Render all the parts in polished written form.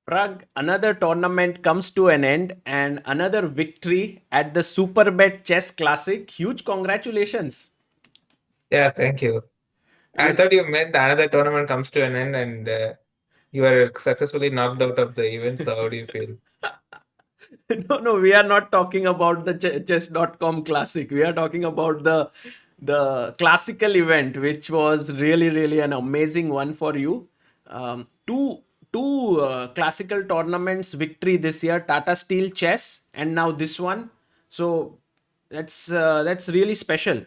Pragg, another tournament comes to an end and another victory at the Superbet Chess Classic. Huge congratulations. Yeah, thank you. I You thought you meant another tournament comes to an end and you were successfully knocked out of the event. So how do you feel? no, we are not talking about the chess.com classic. We are talking about the classical event, which was really an amazing one for you. Two classical tournaments victory this year: Tata Steel Chess, and now this one. So that's really special.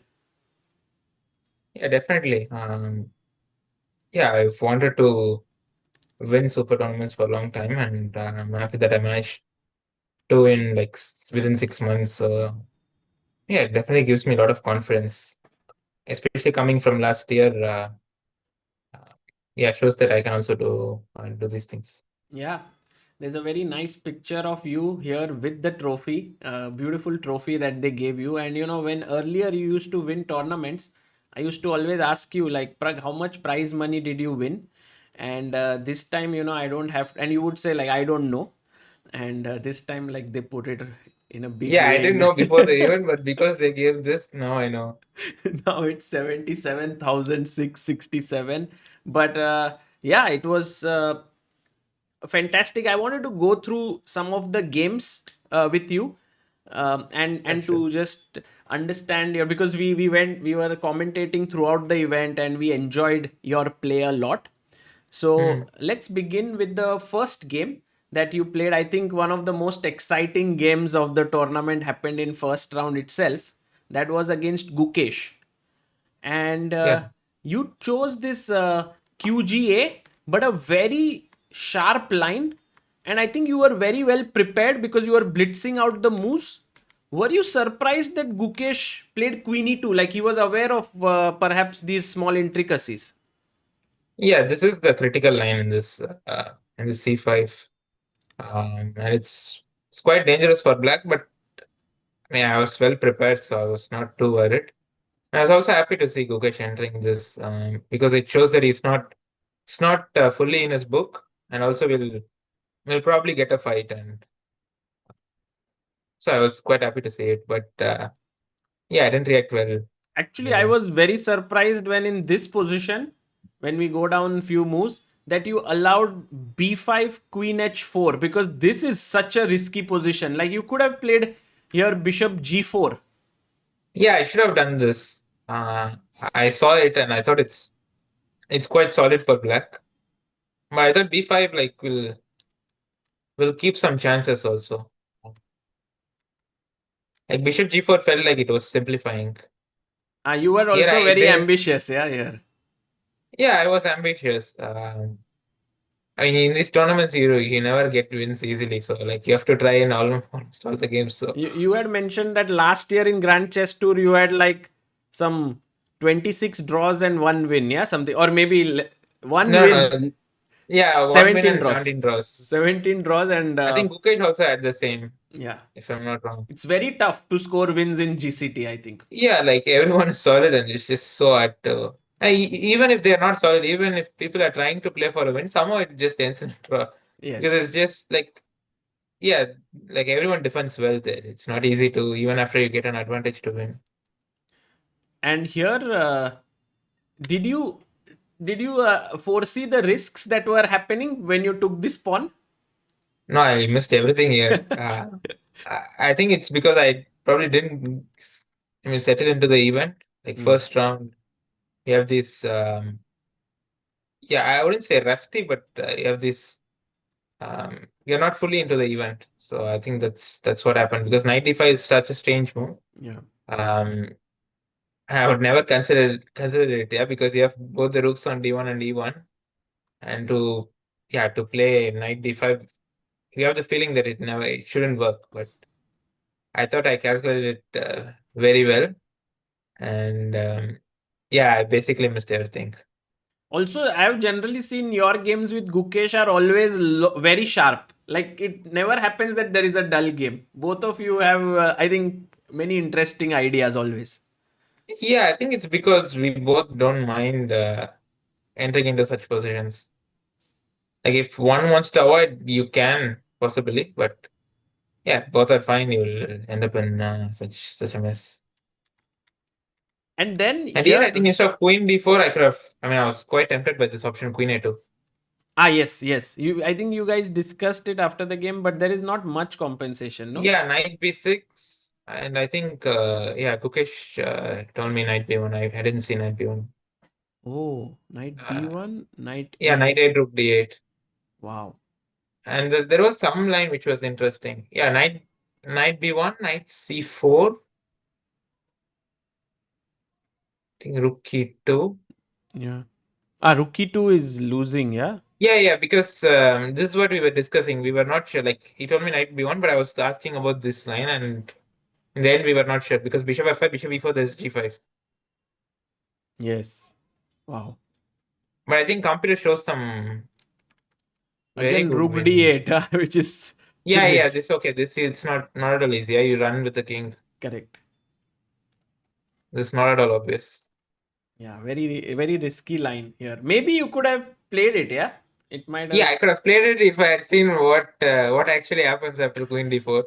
Yeah, definitely. Yeah, I've wanted to win super tournaments for a long time, and I'm happy that I managed to win like within 6 months. So yeah, it definitely gives me a lot of confidence, especially coming from last year. Uh, yeah, shows that I can also do these things. Yeah, there's a very nice picture of you here with the trophy, beautiful trophy that they gave you. And when earlier you used to win tournaments, I used to always ask you, like, Prag, how much prize money did you win? And this time, I don't have, and you would say, like, I don't know. And this time, like, they put it in a big Yeah, I way. didn't know before the event, but because they gave this, now I know. Now it's 77,667. But yeah, it was fantastic. I wanted to go through some of the games with you, and Sure. to just understand your, because we were commentating throughout the event and we enjoyed your play a lot. So Hmm. let's begin with the first game that you played. I think one of the most exciting games of the tournament happened in first round itself. That was against Gukesh, and Yeah. you chose this QGA, but a very sharp line. And I think you were very well prepared because you were blitzing out the moose. Were you surprised that Gukesh played Queen E2? Like he was aware of perhaps these small intricacies. Yeah, this is the critical line in this C5. And it's quite dangerous for black, but I mean I was well prepared, so I was not too worried. And I was also happy to see Gukesh entering this because it shows that he's not fully in his book, and also will probably get a fight, and so I was quite happy to see it. But yeah, I didn't react well. Actually, I Yeah. was very surprised when in this position, when we go down few moves, that you allowed b5 queen h4, because this is such a risky position. Like you could have played here bishop g4. Yeah, I should have done this. I saw it and I thought it's quite solid for black. But I thought B5 like will keep some chances also. Like Bishop G4 felt like it was simplifying. You were Here also I very did ambitious, yeah, here. yeah, I was ambitious. I mean in these tournaments you never get wins easily. So like you have to try in almost all the games. So You had mentioned that last year in Grand Chess Tour you had like some 26 draws and one win, yeah, something, or maybe one no win, no yeah, one win 17 and draws, 17 draws. 17 draws, and I think Gukesh also had the same, yeah, if I'm not wrong. it's very tough to score wins in GCT, I think. Yeah, like everyone is solid and it's just so hard to. Even if they're not solid, even if people are trying to play for a win, somehow it just ends in a draw. Because Yes. it's just like, yeah, like everyone defends well there. It's not easy to, even after you get an advantage to win. And here, did you did you foresee the risks that were happening when you took this pawn? No, I missed everything here. I think it's because I probably didn't, I mean, settle into the event. Like Hmm. first round, you have this, yeah, I wouldn't say rusty, but you have this you're not fully into the event. So I think that's what happened because 95 is such a strange move. Yeah. Um, I would never consider it, yeah, because you have both the rooks on D1 and E1, and to play knight D5, you have the feeling that it shouldn't work. But I thought I calculated it very well, and yeah, I basically missed everything. Also, I have generally seen your games with Gukesh are always very sharp. Like it never happens that there is a dull game. Both of you have, I think, many interesting ideas always. Yeah, I think it's because we both don't mind entering into such positions. Like if one wants to avoid, you can possibly, but yeah, if both are fine, you will end up in such a mess. And then And here, I here, think instead of queen d4, I could have. I mean, I was quite tempted by this option, queen a2. yes, yes. I think you guys discussed it after the game, but there is not much compensation, no? Yeah, knight b6, and I think yeah, Gukesh told me knight b1. I didn't see knight b1. Oh, knight Uh, b1, knight yeah, knight a. 8, rook d8, Wow. and there was some line which was interesting. Yeah, knight b1, knight c4. I think rook e2. Yeah. Ah, rookie 2 is losing, yeah? Yeah, because this is what we were discussing. We were not sure. Like he told me knight b1, but I was asking about this line, and in the end we were not sure because bishop f5, bishop e4, there's g5. Yes. Wow. But I think computer shows some very Again, good rook win. d8, which is Yeah. curious. This okay. This it's not at all easy. Yeah, you run with the king. Correct. This is not at all obvious. Yeah, very risky line here. Maybe you could have played it, yeah? It might Yeah, have. I could have played it if I had seen what actually happens after queen d4.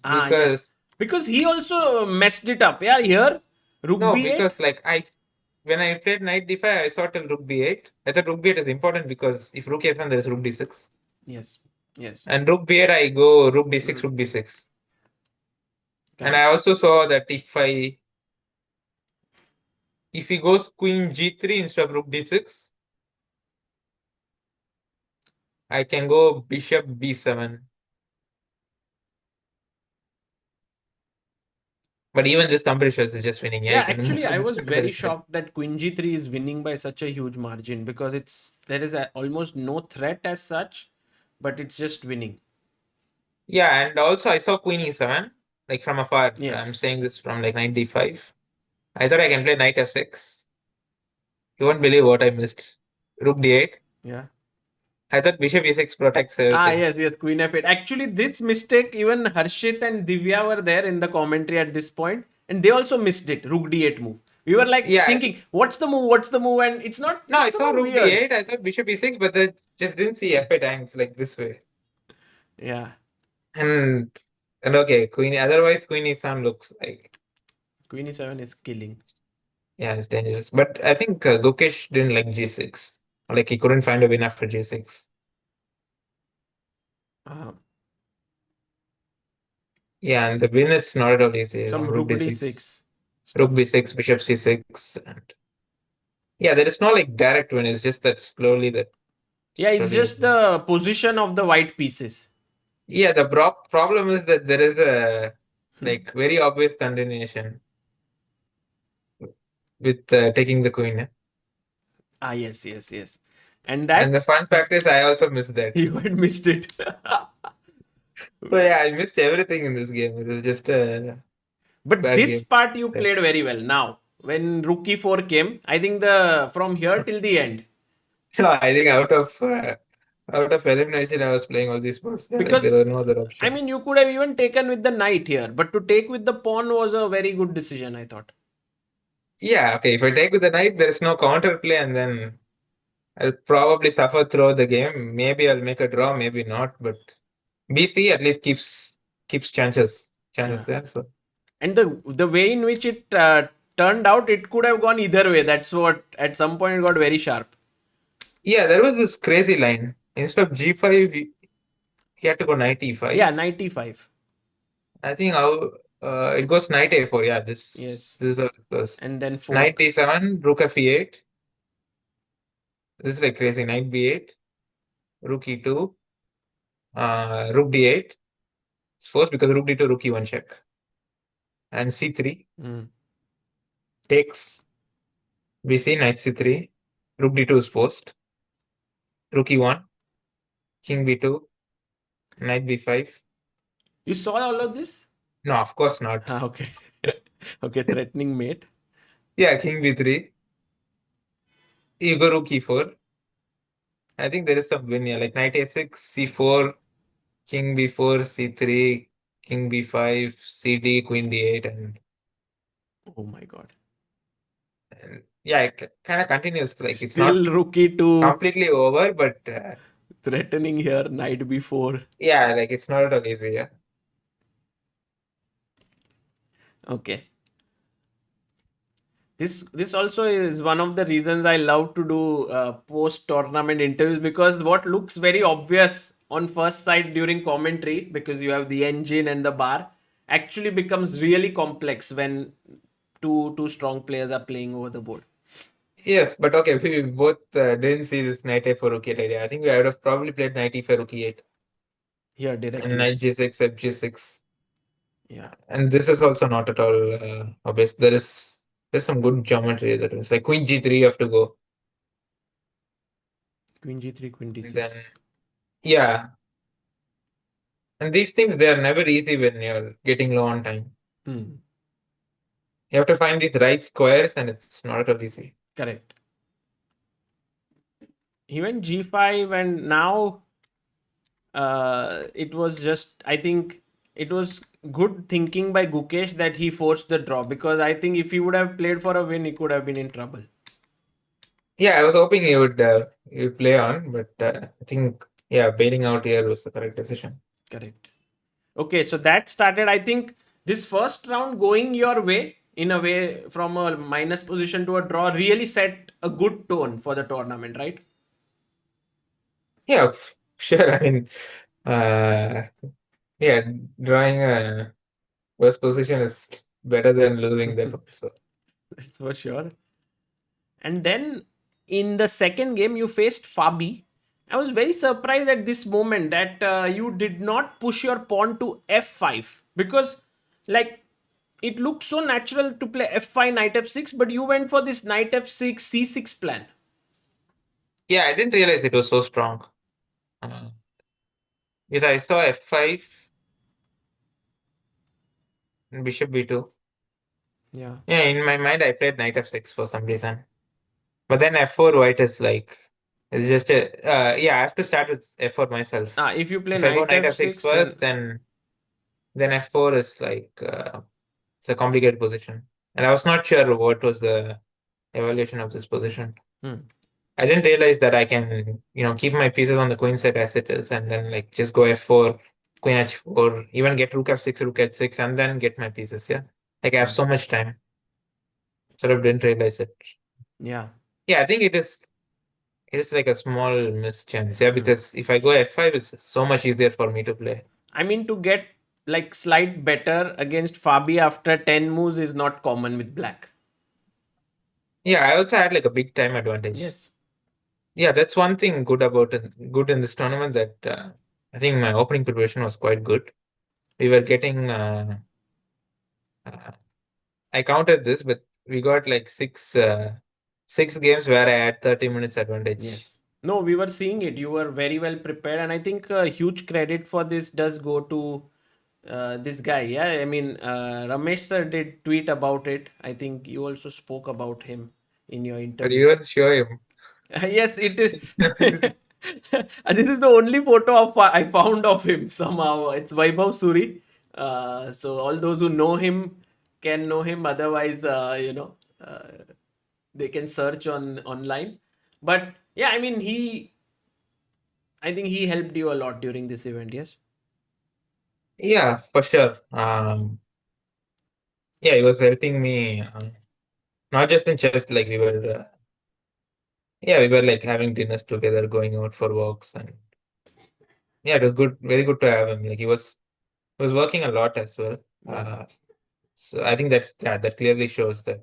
Ah, yes. Because Because he also messed it up. Yeah, here, rook no, b8. because like I when I played knight d5, I saw till rook b8. I thought rook b8 is important because if rook a7, there is rook d6. Yes. Yes. And rook b8, I go rook d6, rook b6. And I Correct. also saw that if he goes queen g3 instead of rook d6, I can go bishop b7. But even this competition is just winning. Yeah, Yeah, you can move actually, I to was the very better side. shocked that Queen G3 is winning by such a huge margin because there is almost no threat as such, but it's just winning. Yeah, and also I saw queen e7, like from afar. Yes. I'm saying this from like knight d5. I thought I can play knight f6. You won't believe what I missed. Rook d8. Yeah. I thought bishop e6 protects Ah, everything. yes, yes, Queen F8. Actually, this mistake, even Harshit and Divya were there in the commentary at this point, and they also missed it. Rook D8 move. We were like Yeah, thinking, what's the move? What's the move? And it's not. no, It's I saw so rook weird. d8. I thought bishop e6, but I just didn't see f8 angles like this way. Yeah, And okay, queen. Otherwise, queen e7 looks like Queen E7 is killing. yeah, it's dangerous. But I think Gukesh didn't like g6. Like he couldn't find a win after g6. Uh, Yeah, and the win is not at all easy. some Rook Rook d6, D6 rook stuff. b6, bishop c6, and yeah, there is no like direct win. It's just that Yeah, it's slowly. just the position of the white pieces. Yeah, the problem is that there is a like very obvious continuation with taking the queen. Eh? Ah, yes, yes, yes. And And the that fun fact is, I also missed that. you had missed it. So yeah, I missed everything in this game. It was just a But bad this game. part you played very well. Now, when Rookie 4 came, I think the from here till the end. No, I think out of elimination, I was playing all these sports. Yeah, like there Because was no other I option. mean you could have even taken with the knight here, but to take with the pawn was a very good decision, I thought. Yeah, okay. If I take with the knight, there is no counter play, and then I'll probably suffer throughout the game. Maybe I'll make a draw, maybe not. But BC at least keeps chances Yeah. there. So And the way in which it turned out, it could have gone either way. That's what at some point it got very sharp. yeah, there was this crazy line. Instead of G5, he had to go knight Yeah, E5. 95. I think how it goes knight A4. Yeah, Yes. this is how it goes. And then Knight fork. D7, rook F8. This is like crazy. Knight B8, rook E2, rook D8. It's forced because rook D2, rook E1 check. And C3 Mm. takes BC, knight C3. Rook D2 is forced. Rook E1, king B2, knight B5. You saw all of this? No, of course not. Ah, okay. Okay, threatening mate. Yeah, king B3. You go rook E4. I think there is some win here, like knight A6, C4, king B4, C3, king B5, CD, queen D8, Oh my god. and yeah, it kind of continues. Like it's not Still rookie to completely over, but threatening here night before. yeah, like it's not at all easy. Yeah. Okay. This also is one of the reasons I love to do post tournament interviews, because what looks very obvious on first sight during commentary, because you have the engine and the bar, actually becomes really complex when two strong players are playing over the board. Yes, but okay, we both didn't see this knight a4 rook 8 idea. I think we would have probably played knight e5 rook e8 Here and directly. knight g6 fg6. Yeah. And this is also not at all obvious. There's some good geometry that is like queen g3 you have to go. Queen g3, queen And then d6. yeah, and these things they are never easy when you're getting low on time. Hmm. You have to find these right squares, and it's not at all easy. Correct. He went g5, and now it was just, I think it was good thinking by Gukesh that he forced the draw, because I think if he would have played for a win, he could have been in trouble. Yeah, I was hoping he would play on, but I think yeah, bailing out here was the correct decision. Correct. Okay, so that started, I think, this first round going your way, in a way, from a minus position to a draw, really set a good tone for the tournament, right? Yeah, sure. I mean, uh, yeah, drawing a worst position is better than losing that one. So That's for sure. And then in the second game, you faced Fabi. I was very surprised at this moment that you did not push your pawn to f5, because, like, it looked so natural to play f5, knight f6, but you went for this knight f6, c6 plan. yeah, I didn't realize it was so strong. Uh, because I saw f5 and bishop b2. Yeah. Yeah, in my mind, I played knight f6 for some reason. But then f4 white is like, it's just a, yeah, I have to start with f4 myself. If you play If I go knight knight f6 f6, first, then then f4 is like, it's a complicated position. And I was not sure what was the evaluation of this position. hmm, I didn't realize that I can, keep my pieces on the queen side as it is, and then like just go f4, queen h4, even get rook f6, rook h6, and then get my pieces. Yeah, like I have hmm, so much time. Sort of didn't realize it. yeah. Yeah, I think it is like a small mischance. Yeah, Hmm. because if I go f5, it's so much easier for me to play. I mean, to get like slight better against Fabi after 10 moves is not common with black. Yeah, I also had like a big time advantage. Yes. Yeah, that's one thing good in this tournament that I think my opening preparation was quite good. We were getting uh, I counted this, but we got like six games where I had 30 minutes advantage. Yes. No, we were seeing it. You were very well prepared, and I think huge credit for this does go to this guy. Yeah, I mean, Ramesh sir did tweet about it. I think you also spoke about him in your But interview. you weren't sure him. Yes, it is. And this is the only photo of I found of him somehow. It's Vaibhav Suri. So all those who know him can know him. Otherwise, they can search on online. But yeah, I mean, I think he helped you a lot during this event. Yes. Yeah, for sure. Yeah, he was helping me, not just in chess, like we were like having dinners together, going out for walks, and yeah, it was good, very good to have him. Like he was working a lot as well. Yeah. So I think that clearly shows that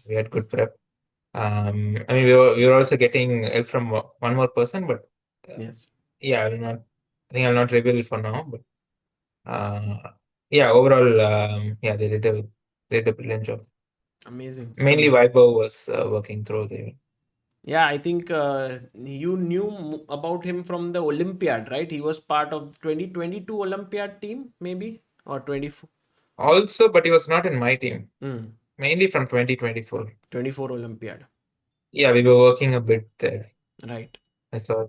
we had good prep. I mean, we were also getting help from one more person, but uh, Yes. yeah, I think I'll not reveal it for now, but yeah, overall, yeah, they did a brilliant job. Amazing. Mainly, Amazing. Vaibhav was working through the. Yeah, I think you knew about him from the Olympiad, right? He was part of 2022 Olympiad team, maybe, or 24, Also, but he was not in my team. mm, Mainly from 2024. 24 Olympiad, Yeah, we were working a bit there. right? I saw.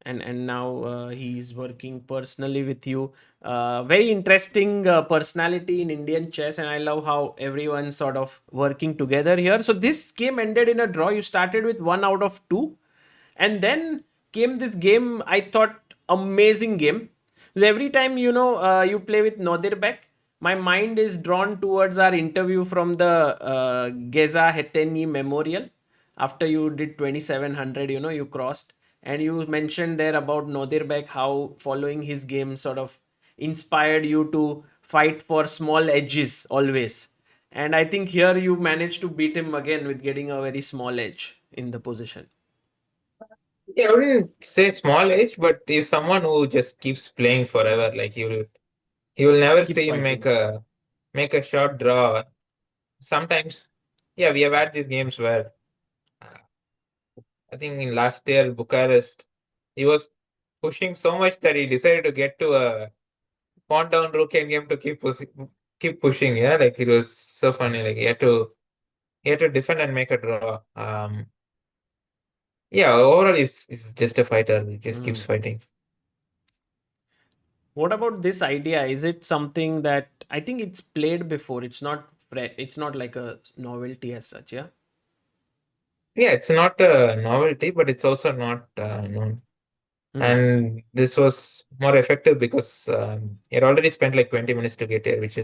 and now he's working personally with you. Very interesting personality in Indian chess, and I love how everyone's sort of working together here. So this game ended in a draw. You started with 1 out of 2, and then came this game. I thought amazing game. So every time you play with Nodirbek, my mind is drawn towards our interview from the Geza Heteni Memorial after you did 2700. You crossed, and you mentioned there about Nodirbek, how following his game sort of inspired you to fight for small edges always. And I think here you managed to beat him again with getting a very small edge in the position. Yeah, I wouldn't say small age, but he's someone who just keeps playing forever. Like he will never Keeps see him make fighting. a short draw. Sometimes, yeah, we have had these games where uh, I think in last year Bucharest, he was pushing so much that he decided to get to a pawn down rook endgame to keep pushing. Yeah, like it was so funny. Like he had to defend and make a draw. Yeah, overall he's just a fighter. He just keeps Mm. fighting. What about this idea? Is it something that I think it's played before? It's not like a novelty as such, yeah? Yeah, it's not a novelty, but it's also not known. Hmm. And this was more effective because it already spent like 20 minutes to get here, which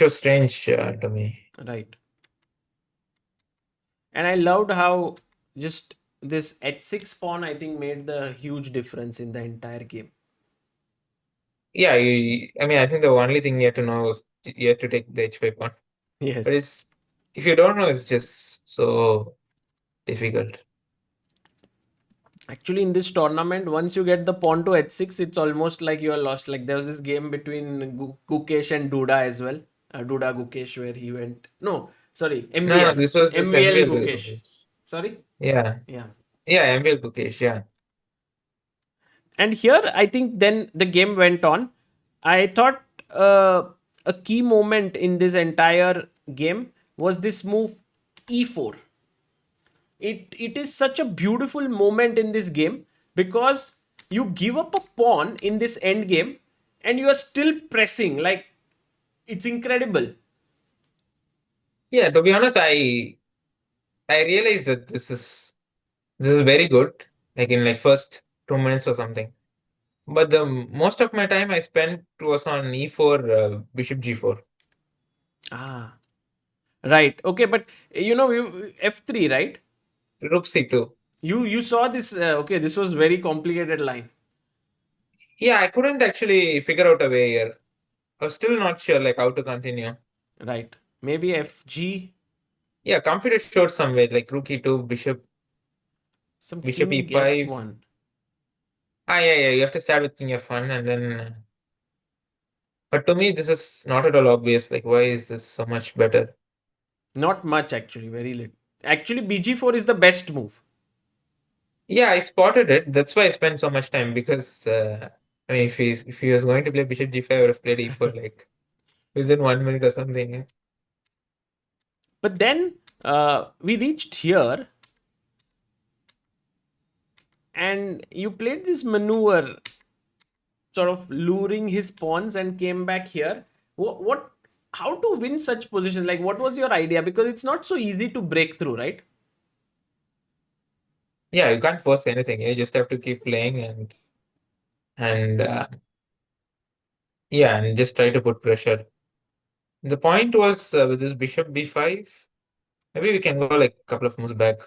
was strange to me. Right. And I loved how just this h6 pawn I think made the huge difference in the entire game. Yeah, I mean, I think the only thing you have to know is you have to take the H5 one. But Yes. it's if you don't know, it's just so difficult. Actually, in this tournament, once you get the pawn to h6, it's almost like you are lost. Like there was this game between Gukesh and Duda as well. Duda Gukesh, where he went. No, sorry, No, MVL. this was this MVL MBL Gukesh. Gukesh. Sorry? Yeah, Yeah. yeah, MBL Gukesh. Yeah, And here, I think then the game went on. I thought a key moment in this entire game was this move e4. It is such a beautiful moment in this game because you give up a pawn in this end game and you are still pressing. Like, it's incredible. yeah. To be honest, I realized that this is very good. Like in like first 2 minutes or something. But the most of my time I spent was on e4, bishop g4, Ah, right. Okay, but f3, right? rook c2. You saw this. Okay, this was very complicated line. Yeah, I couldn't actually figure out a way here. I was still not sure like how to continue. Right. Maybe fg, Yeah, computer showed some way like rook e2, some bishop king e5. f1. Yeah. You have to start with king f1 and then. But to me, this is not at all obvious. Like, why is this so much better? Not much actually, very little. Actually, bg4 is the best move. Yeah, I spotted it. That's why I spent so much time because I mean, if he was going to play bishop g5, I would have played e4 like within 1 minute or something. Yeah. But then we reached here and you played this maneuver, sort of luring his pawns and came back here. What how to win such positions? Like, what was your idea? Because it's not so easy to break through, right? Yeah, you can't force anything. You just have to keep playing and yeah, and just try to put pressure. The point was with this bishop b5. Maybe we can go like a couple of moves back.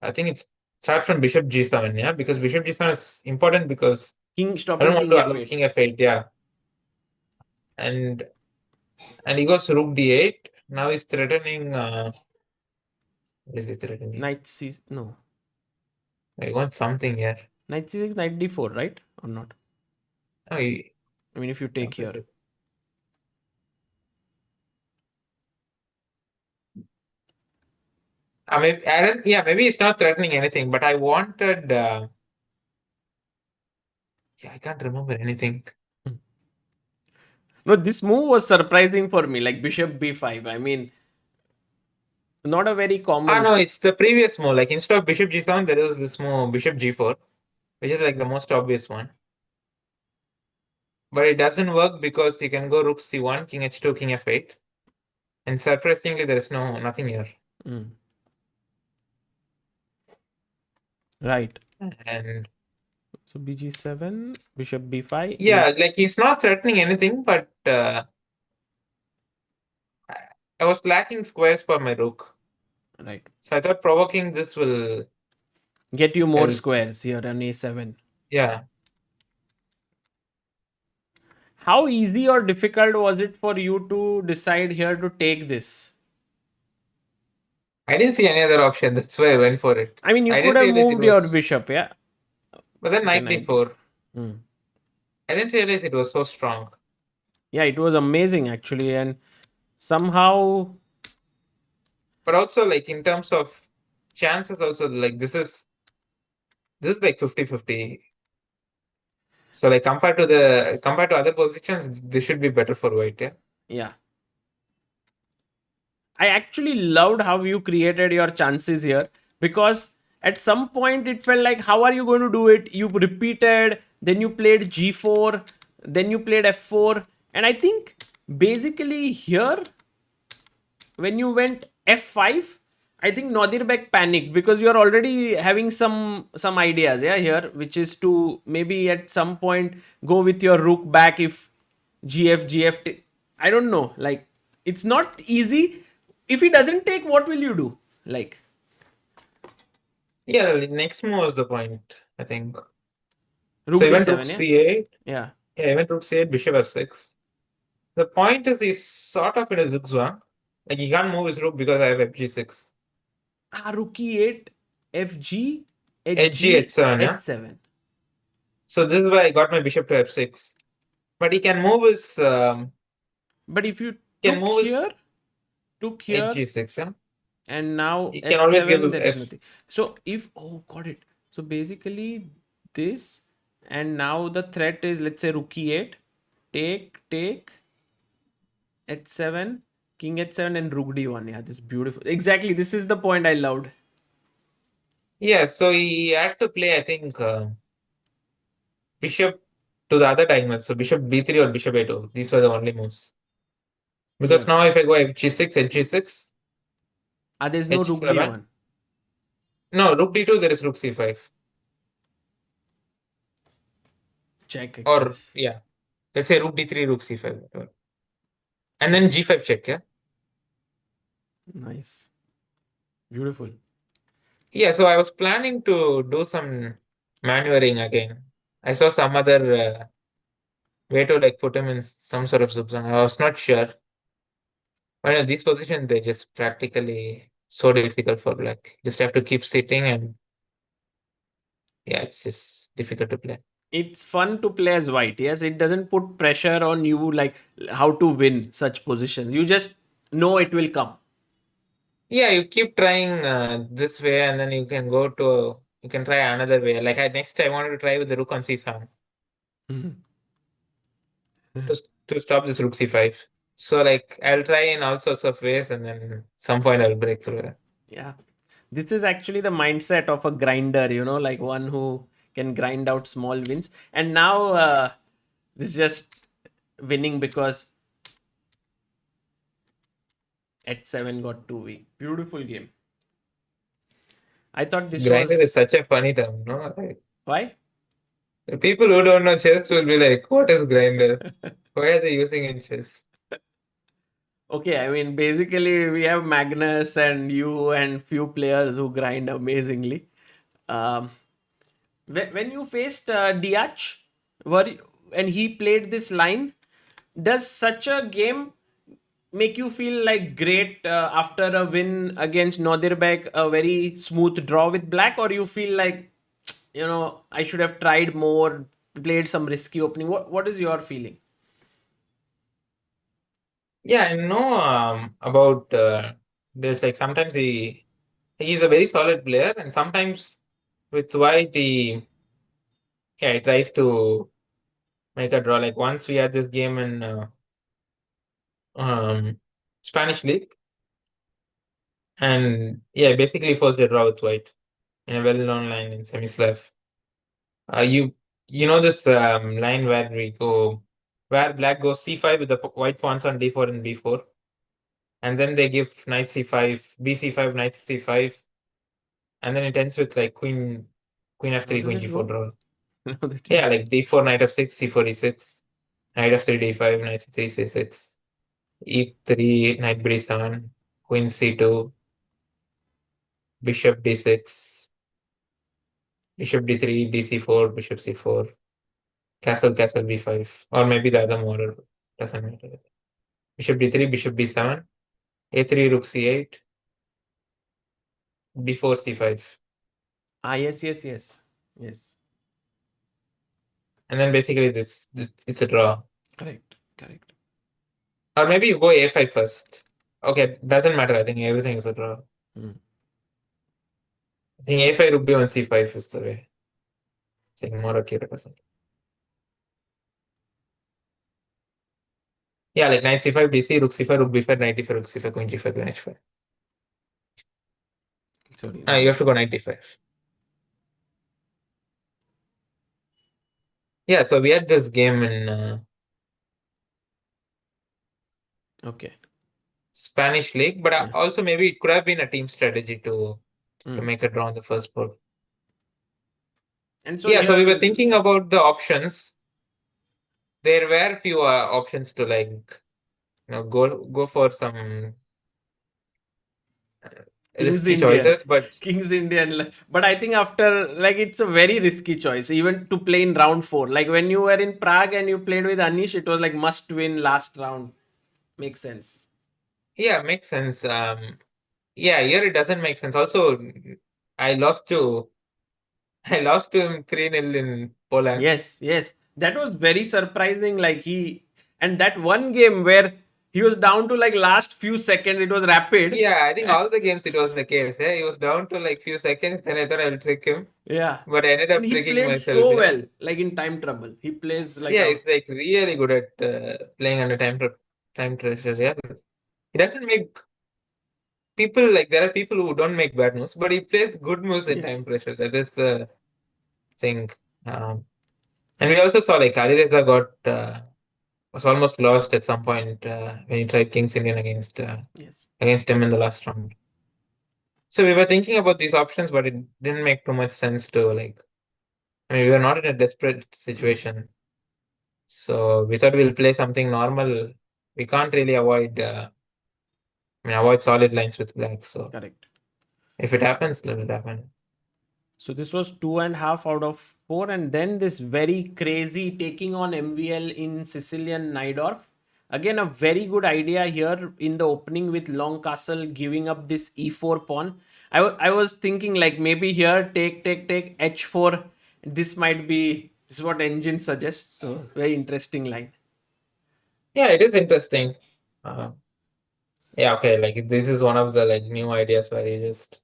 I think it's start from bishop g7. Yeah, because bishop g7 is important because King I don't stopping want king to allow f8. king f8. Yeah, and and he goes rook d8. Now he's threatening. What is he threatening? Knight c no. I want something here. Knight c6, knight d4, right? Or not? Oh, I mean, if you take what is here. it? I don't, yeah, maybe it's not threatening anything, but I wanted. Yeah, I can't remember anything. No, this move was surprising for me, like bishop b5. I mean, not a very Ah, common. no, it's the previous move. Like instead of bishop g7, there is this move bishop g4. which is like the most obvious one. But it doesn't work because you can go rook c1, king h2, king f8. And surprisingly, there is nothing here. Mm. Right. And So bg7, bishop b5, yeah, ef. like he's not threatening anything, but I was lacking squares for my rook. Right. So I thought provoking this will Get you more help. squares here on a7. Yeah. How easy or difficult was it for you to decide here to take this? I didn't see any other option. That's why I went for it. I mean, you I could didn't have realize it moved your was. bishop, yeah? But then Okay, knight knight d4. d4. Hmm. I didn't realize it was so strong. Yeah, it was amazing actually, and somehow, But also, like, in terms of chances, also, like, this is like 50-50. So, like, compared to other positions, this should be better for white, yeah. yeah. I actually loved how you created your chances here, because at some point it felt like, how are you going to do it? You repeated, then you played g4, then you played f4, and I think basically here when you went f5, I think Nodirbek panicked because you're already having some ideas, yeah, here, which is to maybe at some point go with your rook back if gf. I don't know, like, it's not easy. If he doesn't take, what will you do? Like, Yeah, the next move was the point, I think. So, rook he went rook d7, yeah, c8. yeah. Yeah, he went rook c8, bishop f6. The point is he's sort of in a zugzwang. Like, he can't move his rook because I have fg6. Rook e8, fg, hg, Hg h7, yeah. h7. So, this is why I got my bishop to f6. But he can move his But if you can took move his here, took here, hg6, yeah. and now He can always give h7, there is f. nothing. So if, oh, got it. So basically this, and now the threat is, let's say, rook e8, take h7, king h7, and rook d1. Yeah, this is beautiful. Exactly, this is the point I loved. Yeah, so he had to play, I think, bishop to the other diagonal. So bishop b3 or bishop a2. These were the only moves. Because Yeah. now if I go fg6, hg6, There's no rook h7. d1. No, rook d2, there is rook c5. Check Or, access. yeah, let's say rook d3, rook c5. Whatever. And then g5 check, yeah? Nice. Beautiful. Yeah, so I was planning to do some maneuvering again. I saw some other way to like put him in some sort of zigzag. I was not sure. But in these positions, they're just practically so difficult for black. Just have to keep sitting and yeah, it's just difficult to play. It's fun to play as white. Yes, it doesn't put pressure on you, like how to win such positions. You just know it will come. Yeah, you keep trying this way and then you can try another way. Like next I wanted to try with the rook on c7 to, to stop this rook c5. So like I'll try in all sorts of ways and then some point I'll break through it. Yeah. This is actually the mindset of a grinder, like one who can grind out small wins. And now this is just winning because h7 got too weak. Beautiful game. I thought this Grinder is was. such a funny term, no? Like, Why? the people who don't know chess will be like, what is grinder? Why are they using in chess? Okay, I mean, basically, we have Magnus and you and few players who grind amazingly. Um, when you faced Deac, and he played this line, does such a game make you feel like great after a win against Nodirbek, a very smooth draw with black, or you feel like, I should have tried more, played some risky opening? What is your feeling? Yeah, I know about there's like sometimes he's a very solid player and sometimes with white he tries to make a draw. Like once we had this game in um, Spanish league and yeah, basically forced a draw with white in a well-known line in semi-slav. You know this line where we go where black goes c5 with the white pawns on d4 and b4, and then they give knight c5, bc5, knight c5, and then it ends with like queen How f3, does queen it g4 go? draw. Now that you Yeah, like d4, knight f6, c4, e6, knight f3, d5, knight c3, c6, e3, knight b7, queen c2, bishop d6, bishop d3, dc4, bishop c4, castle, castle b5, or maybe the other model, doesn't matter. Bishop d3, bishop b7, a3, rook c8, b4, c5. yes, yes, yes, yes. And then basically this it's a draw. Correct, correct. Or maybe you go a5 first. Okay, doesn't matter. I think everything is a draw. Hmm. I think a5, rook b1, c5 is the way. I think more accurate or something. Yeah, like knight c5, dc, rook c5, rook b5, knight d5, rook c5, queen g5, queen h5. Sorry, Ah, you one. have to go knight d5. Yeah, so we had this game in Okay. Spanish league, but Yeah. also maybe it could have been a team strategy to Hmm. make a draw on the first board. And so Yeah, so we were here, thinking about the options. There were few options to like go for some King's risky Indian, choices, but King's Indian. But I think after, like, it's a very risky choice, even to play in round four. Like when you were in Prague and you played with Anish, it was like must win last round. Makes sense. yeah, makes sense. Yeah, here it doesn't make sense. Also, I lost to I lost to him 3-0 in Poland. Yes, yes. That was very surprising. Like and that one game where he was down to like last few seconds, it was rapid. Yeah, I think all the games it was the case. Yeah, he was down to like few seconds, then I thought I'll trick him, Yeah. but I ended And up he tricking played myself. so Yeah, well, like in time trouble. He plays like yeah, a. he's like really good at playing under time pressure. Yeah, he doesn't make people like there are people who don't make bad moves, but he plays good moves in Yes. time pressure. That is the thing. Um, and we also saw like Alireza got was almost lost at some point when he tried Kings Indian Yes. against him in the last round. So we were thinking about these options, but it didn't make too much sense to like. I mean, we were not in a desperate Mm, situation, so we thought we'll play something normal. We can't really avoid. I mean, avoid solid lines with black. So correct. if it happens, let it happen. So this was 2.5 out of 4, and then this very crazy taking on MVL in Sicilian Najdorf. Again, a very good idea here in the opening with Long Castle giving up this e4 pawn. I was thinking like maybe here take h4. This is what engine suggests. So very interesting line. Yeah, it is interesting. Uh, yeah, okay. Like this is one of the like new ideas where you just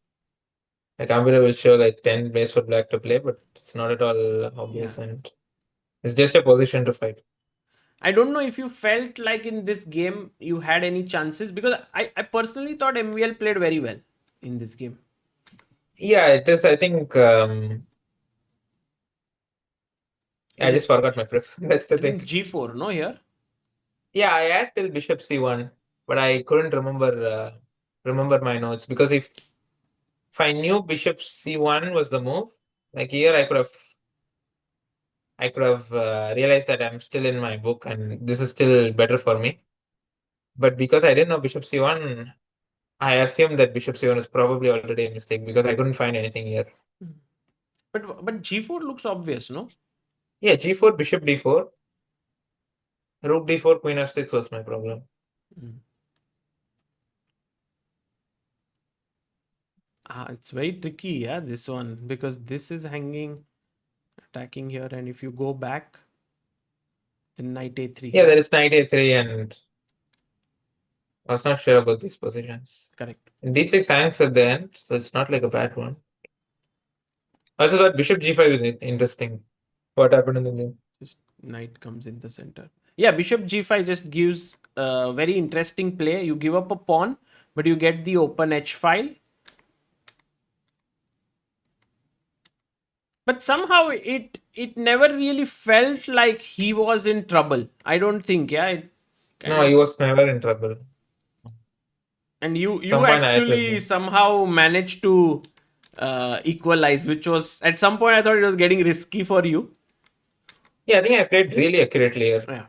like computer will show like 10 ways for black to play, but it's not at all Yeah. obvious and it's just a position to fight. I don't know if you felt like in this game you had any chances, because I personally thought MVL played very well in this game. Yeah, it is. I think I I just just forgot my pref. That's the I think thing. G4, no here. Yeah, I had till bishop c1, but I couldn't remember my notes because if I knew bishop c1 was the move, like here I could have realized that I'm still in my book and this is still better for me. But because I didn't know bishop c1, I assumed that bishop c1 is probably already a mistake because I couldn't find anything here. But G4 looks obvious, no? Yeah, g4, bishop d4, rook d4, queen f6 was my problem. Mm. It's very tricky, yeah, this one, because this is hanging, attacking here, and if you go back, then knight a3. Yeah, there is knight a3 and I was not sure about these positions. Correct. And d6 hangs at the end, so it's not like a bad one. I also thought bishop g5 is interesting. What happened in the game? Just knight comes in the center. Yeah, bishop g5 just gives a very interesting play. You give up a pawn, but you get the open h file. But somehow it never really felt like he was in trouble. I don't think, yeah, it kind No, of. he was never in trouble. And you Some point I had to actually agree. somehow managed to equalize, which was at some point I thought it was getting risky for you. Yeah, I think I played really accurately here. Yeah,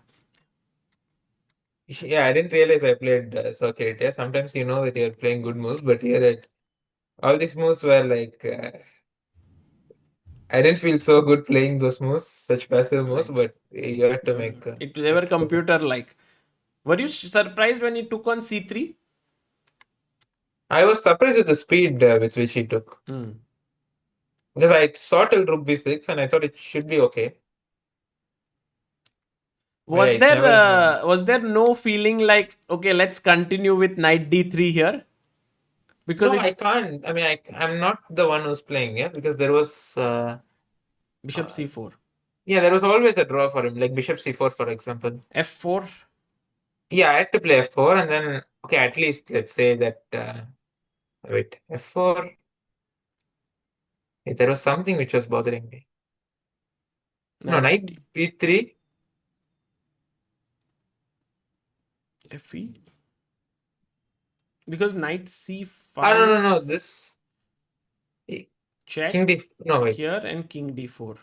Yeah, I didn't realize I played so accurate. Yeah, sometimes you know that you're playing good moves, but here all these moves were like I didn't feel so good playing those moves, such passive moves, right. but you have to They were make it good. computer like. Were you surprised when he took on c3? I was surprised with the speed with which he took Hmm. because I saw till rook b6 and I thought it should be okay. But yeah, it's never. Was there no feeling like, okay, let's continue with knight d3 here, because No, it I can't. I mean, I'm not the one who's playing. Yeah, because there was. bishop Uh, c4, yeah, there was always a draw for him, like bishop c4, for example. f4. Yeah, I had to play f4, and then okay, at least let's say that. Wait, f4. There was something which was bothering me. No, Knight knight b3. fe, because knight Ah, no, c5, no, no. This king check d. No, wait. here, and king d4.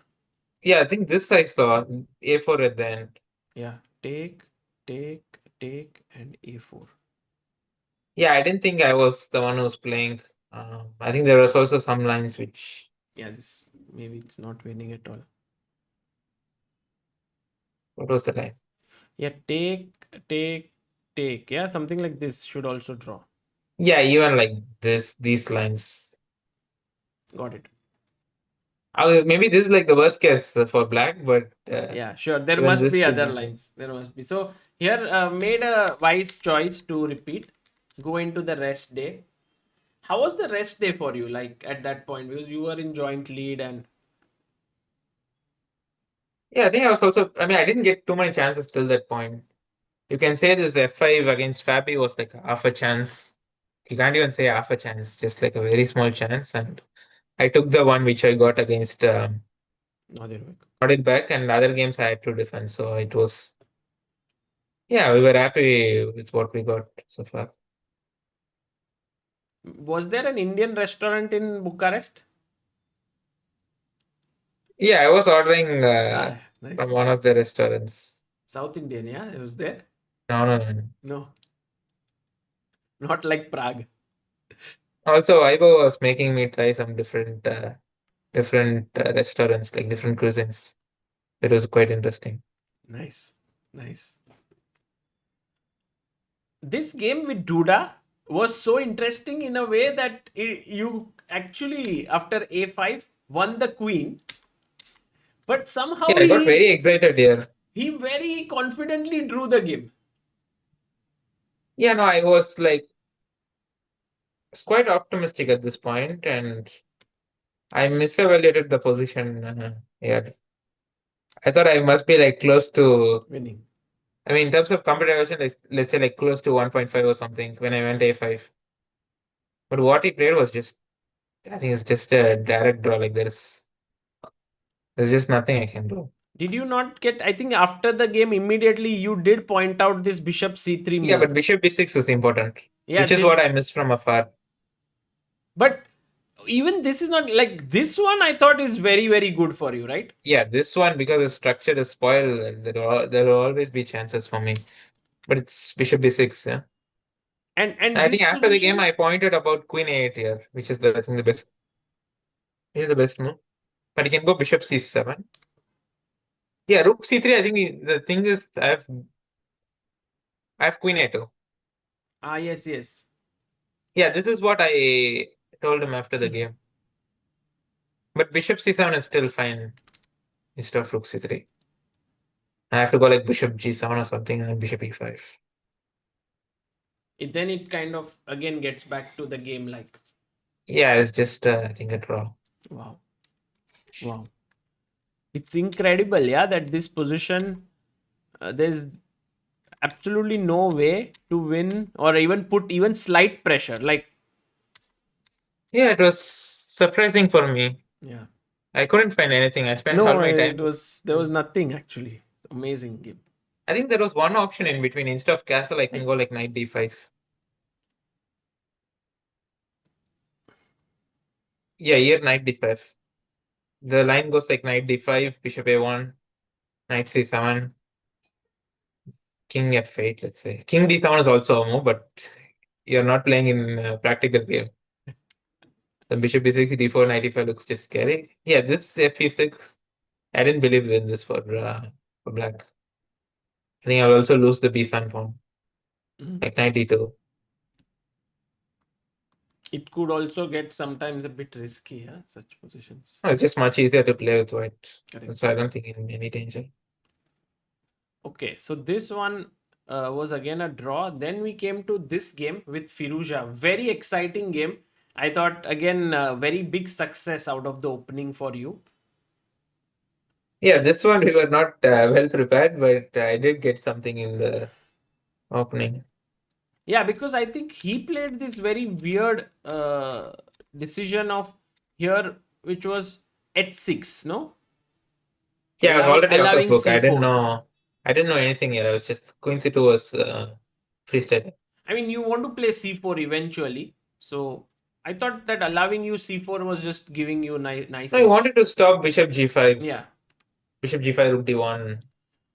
Yeah, I think this I saw a4 at the end. Yeah, take and a4. Yeah, I didn't think I was the one who was playing. I think there was also some lines which. Yeah, this maybe it's not winning at all. What was the line? Yeah, take, take. Yeah, something like this should also draw. Yeah, even like these lines. Got it. Maybe this is like the worst case for black, but Yeah, sure. There even must this be should other be good. lines. There must be. So here, made a wise choice to repeat, go into the rest day. How was the rest day for you? Like at that point, because you were in joint lead and Yeah, I think I was also. I mean, I didn't get too many chances till that point. You can say this f5 against Fabi was like half a chance. You can't even say half a chance, just like a very small chance. And I took the one which I got against Nodirbek. Nodirbek, and other games I had to defend. So it was, yeah, we were happy with what we got so far. Was there an Indian restaurant in Bucharest? Yeah, I was ordering Ah, from nice. one of the restaurants. South Indian, yeah, it was there. No, no, no, no. No, not like Prague. Also, Vaibhav was making me try some different restaurants, like different cuisines. It was quite interesting. Nice, nice. This game with Duda was so interesting in a way that you actually, after a5, won the queen, but somehow Yeah, I got very excited here. he very confidently drew the game. Yeah, no, I was quite optimistic at this point, and I misevaluated the position. Yeah, I thought I must be like close to. Winning. I mean, in terms of computer version, let's say like close to 1.5 or something when I went a5. But what he played was just, I think it's just a direct draw. Like there's just nothing I can do. Did you not get? I think after the game, immediately you did point out this bishop c3 Yeah, but move. bishop b6 is important, Yeah, which is what this. I missed from afar. But even this is not like this one. I thought is very very good for you, right? Yeah, this one because the structure is spoiled, there will always be chances for me. But it's bishop b6. Yeah, And and I think this after the game position. I pointed about queen a8 here, which is I think the best. Is the best move. But you can go bishop c7. Yeah, rook c3. I think the thing is I have queen a2. Ah, yes, yes. Yeah, this is what I told him after the game. But bishop c7 is still fine instead of rook c3. I have to go like bishop g7 or something and then bishop e5. Then it kind of again gets back to the game like, Yeah, it's just I think a draw. wow, wow. It's incredible, yeah, that this position, there's absolutely no way to win or even put even slight pressure. Like, Yeah, it was surprising for me. yeah, I couldn't find anything. I spent all No, my it time. was there was nothing actually. Amazing game. I think there was one option in between. Instead of castle, I can Like go like knight d5. Yeah, here knight d5. The line goes like knight d5, bishop a1, knight c7, king f8, let's say. King d7 is also a move, but you're not playing in a practical game. The bishop b6, d4, knight e5 looks just scary. Yeah, this f e6, I didn't believe in this for black. I think I'll also lose the b7 pawn, mm, like knight d2. it could also get sometimes a bit risky, yeah, such positions. No, it's just much easier to play with white. Correct. So I don't think in any danger. Okay, so this one was again a draw. Then we came to this game with Firouzja. Very exciting game. I thought again very big success out of the opening for you. Yeah, this one we were not well prepared, but I did get something in the opening. Yeah, because I think he played this very weird decision of here, which was h6, no? Yeah, I was already out of Allowing book. c4. I didn't know anything yet. I was just Queen C2 was freestyling. I mean, you want to play c4 eventually. So I thought that allowing you c4 was just giving you nice No, I edge. wanted to stop Bishop Yeah. G5. Bishop G5, Rook D1.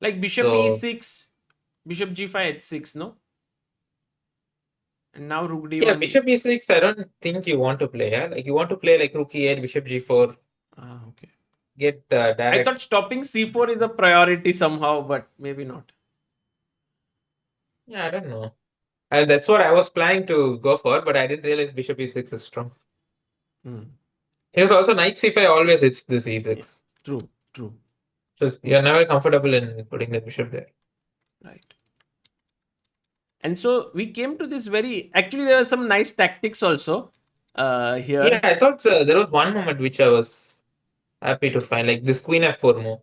Like bishop So e6, bishop g5 h6, no? And now rook yeah, d1. Bishop E6, I don't think you want to play. Yeah? Like you want to play like Rook E8, Bishop G4, Ah, okay. get I direct. thought stopping c4 is a priority somehow, but maybe not. Yeah, I don't know. And that's what I was planning to go for, but I didn't realize Bishop E6 is strong. Hmm. He was also Knight C5 always hits this Yeah. E6. True. True. So you're never comfortable in putting the bishop there. Right. And so we came to this very. Actually, there were some nice tactics also Yeah, here. I thought there was one moment which I was happy to find, like this Queen F4 move.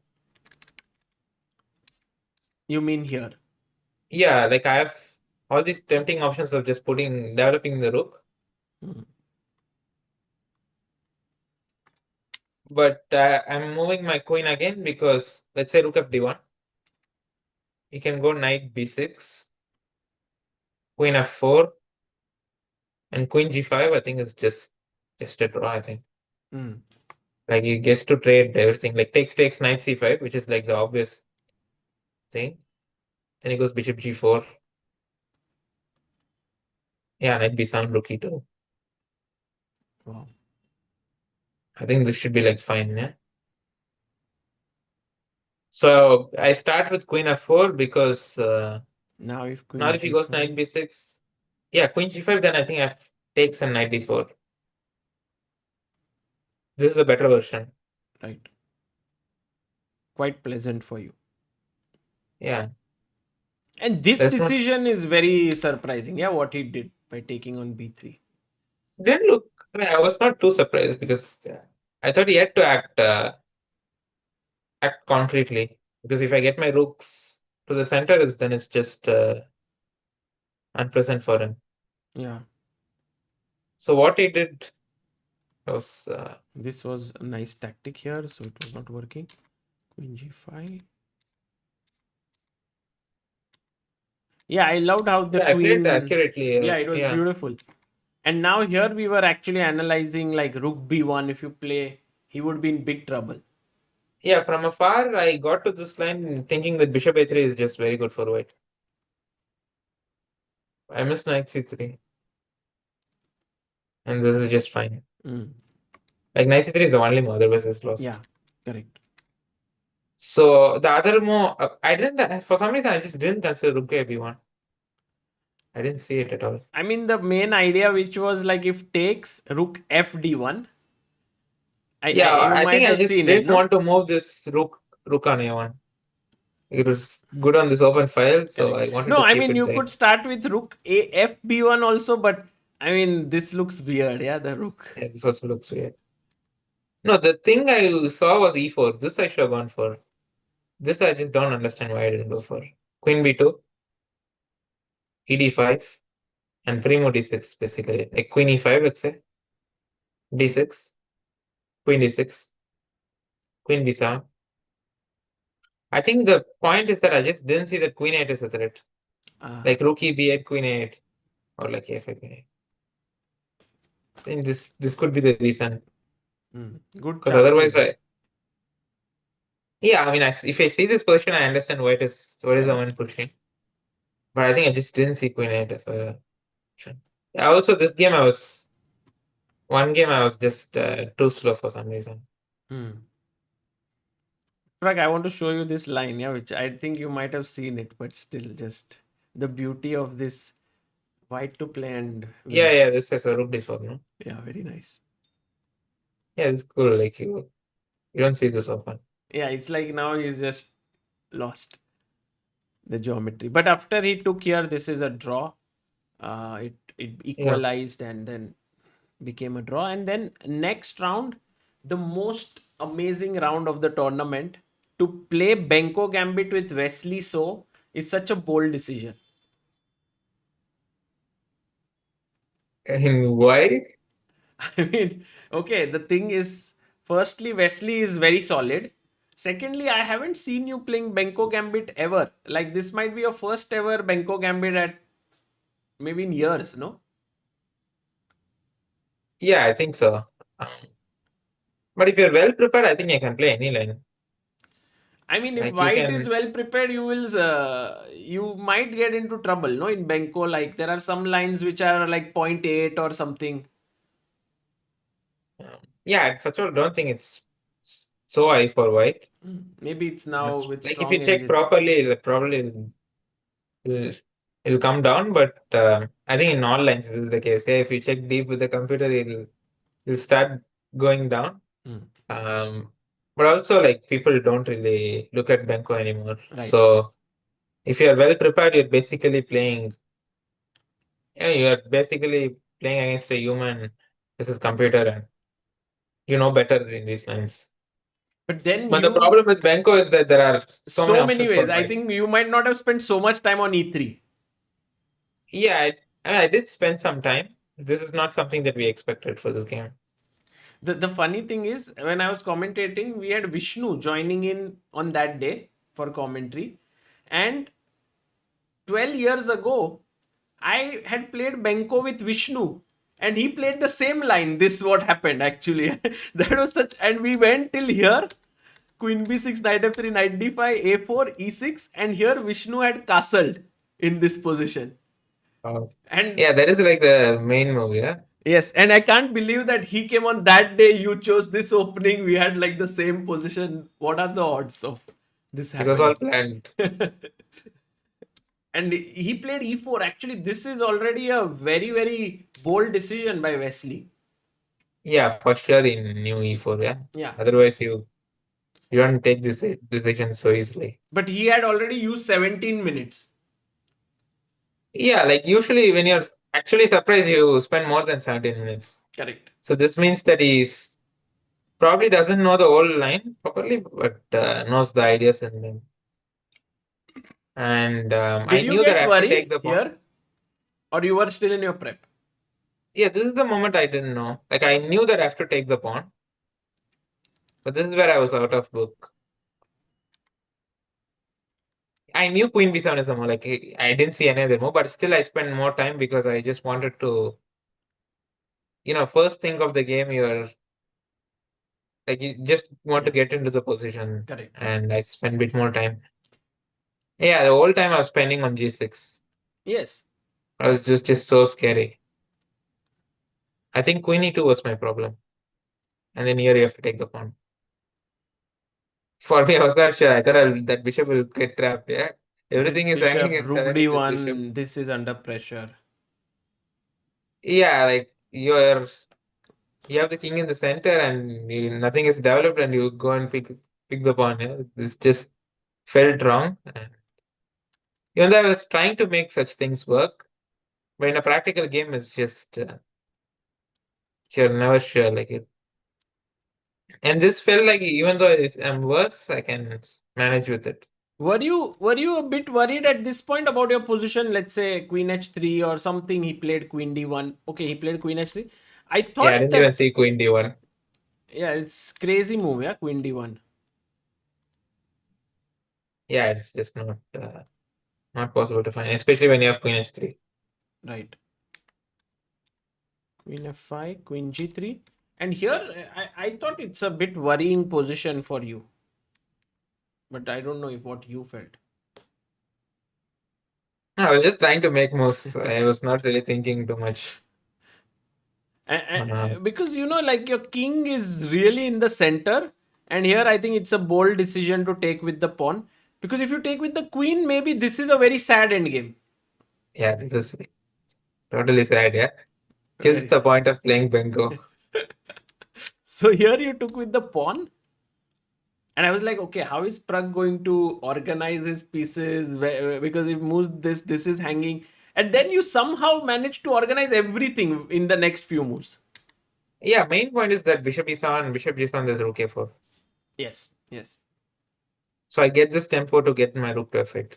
You mean here? Yeah, like I have all these tempting options of just developing the rook. Hmm. But I'm moving my queen again because let's say Rook FD1. You can go Knight B6, Queen F4, and Queen G5. I think it's just a draw. I think Hmm. like he gets to trade everything. Like takes Knight C5, which is like the obvious thing. Then he goes Bishop G4. Yeah, Knight B7, Rook E2. Wow. I think this should be like fine. Yeah. So I start with Queen F4 because Now if now queen if he goes g5. Knight B6, yeah, Queen G5, then I think F takes and Knight D4. This is the better version. Right. Quite pleasant for you. Yeah, And this there's not decision is very surprising. Yeah, what he did by taking on b3. didn't look. I mean, I was not too surprised because I thought he had to act concretely. Because if I get my rooks to the center, then it's just unpleasant for him. Yeah. So what he did was This was a nice tactic here, so it was not working. Queen g5. Yeah, I loved how the yeah, I played queen. accurately. Yeah, it was Yeah, beautiful. And now here we were actually analyzing like rook b1. If you play, he would be in big trouble. yeah. From afar, I got to this line thinking that Bishop A3 is just very good for white. I missed Knight C3, and this is just fine. Mm. Like Knight C3 is the only move, otherwise it's lost. Yeah, correct. So the other move, I didn't. For some reason, I just didn't consider Rook A B1. I didn't see it at all. I mean, the main idea, which was like if takes rook fd1, Yeah, you I might think I have just seen it, didn't no? want to move this Rook on A1. It was good on this open file, so Correct. I wanted No, to I keep mean it you there. could start with rook a fb1 also, but I mean this looks weird. Yeah, the rook. Yeah, this also looks weird. No, the thing I saw was E4. This I should have gone for. This I just don't understand why I didn't go for. Queen B2, ED5, and Primo D6, basically. Like Queen E5, let's say. D6, Queen D6. Queen B7. I think the point is that I just didn't see that Queen 8 is a threat. Uh, Like Rook B8, Queen 8, or like A5, Queen 8. I think this could be the reason. Good Because otherwise, chances. yeah, I mean, if I see this position, I understand what is the Correct. one pushing. But I think I just didn't see Queen 8 as a option. Yeah, also, one game I was just too slow for some reason. Hmm. Prag, I want to show you this line, yeah, which I think you might have seen it, but still, just the beauty of this white to play and Yeah, win. yeah, this is a Rook D4, no? Yeah, very nice. Yeah, it's cool. Like you don't see this often. Yeah, it's like now he's just lost the geometry. But after he took here, this is a draw. It Yeah. equalized and then became a draw. And then next round, the most amazing round of the tournament, to play Benko Gambit with Wesley So is such a bold decision. And why? I mean, okay, the thing is, firstly, Wesley is very solid. Secondly, I haven't seen you playing Benko Gambit ever. Like, this might be your first ever Benko Gambit at maybe in years, no? Yeah, I think so. Um, but if you're well prepared, I think I can play any line. I mean, if Like you White is can, well prepared, you might get into trouble, no? In Benko, like there are some lines which are like point 0.8 or something. yeah, for sure. Don't think it's so high for white. Maybe it's now with Like if you strong check engines. properly, it'll, it'll come down. But I think in all lines this is the case. Yeah, if you check deep with the computer, it'll start going down. Hmm. But also like people don't really look at Benko anymore. Right. So if you're well prepared, you're basically playing against a human versus computer, and you know better in these lines. But then But the you, problem with Benko is that there are so many so many options for ways. I white. think you might not have spent so much time on E3. Yeah, I did spend some time. This is not something that we expected for this game. The funny thing is, when I was commentating, we had Vishnu joining in on that day for commentary. And 12 years ago, I had played Benko with Vishnu and he played the same line. This what happened actually. That was such, and we went till here. Queen B6, Knight F3, Knight D5, A4, E6, and here Vishnu had castled in this position. Oh. And Yeah, that is like the main move, yeah. yes, and I can't believe that he came on that day. You chose this opening. We had like the same position. What are the odds of this It was all happening? planned. And he played E4. Actually, this is already a very, very bold decision by Wesley. Yeah, for sure in new E4, yeah. Yeah. Otherwise you don't take this decision so easily. But he had already used 17 minutes. Yeah, like usually when you're actually surprised, you spend more than 17 minutes. Correct. So this means that he's probably doesn't know the whole line properly, but knows the ideas in them. And I Did you knew that I get have to take worried the pawn. here? Or you were still in your prep? Yeah, this is the moment I didn't know. Like I knew that I have to take the pawn, but this is where I was out of book. I knew Queen B7 is the move. Like I didn't see any other move, but still I spent more time because I just wanted to, first thing of the game, you're like you just want to Yeah. get into the position, Correct. and I spent a bit more time. Yeah, the whole time I was spending on G6. Yes. I was just so scary. I think Queen E2 was my problem, and then here you have to take the pawn. For me, I was not sure. I thought that bishop will get trapped. Yeah, This everything is hanging, bishop, and rook suddenly this bishop. d1, this is under pressure. Yeah, like you have the king in the center, and nothing is developed, and you go and pick the pawn. Yeah, this just felt wrong. And even though I was trying to make such things work, but in a practical game, it's just you're never sure. Like it, and this felt like even though I'm worse, I can manage with it. Were you a bit worried at this point about your position? Let's say Queen H3 or something. He played Queen D1. Okay, he played Queen H3. I Yeah, I thought didn't even that see Queen D1. yeah, it's crazy move. Yeah, Queen D1. Yeah, it's just not possible to find, especially when you have Queen H3. Right. Queen F5, Queen G3. And here, I thought it's a bit worrying position for you. But I don't know if what you felt. No, I was just trying to make moves. I was not really thinking too much. Because, like your king is really in the center. And here, I think it's a bold decision to take with the pawn. Because if you take with the queen, maybe this is a very sad endgame. Yeah, this is totally sad. Yeah, kills Very the sad. point of playing Benko. So here you took with the pawn. And I was like, okay, how is Pragg going to organize his pieces? Because if moves this is hanging. And then you somehow managed to organize everything in the next few moves. Yeah, main point is that Bishop E7, Bishop G7, there's Rook A4. Yes, yes. So I get this tempo to get my Rook to F8.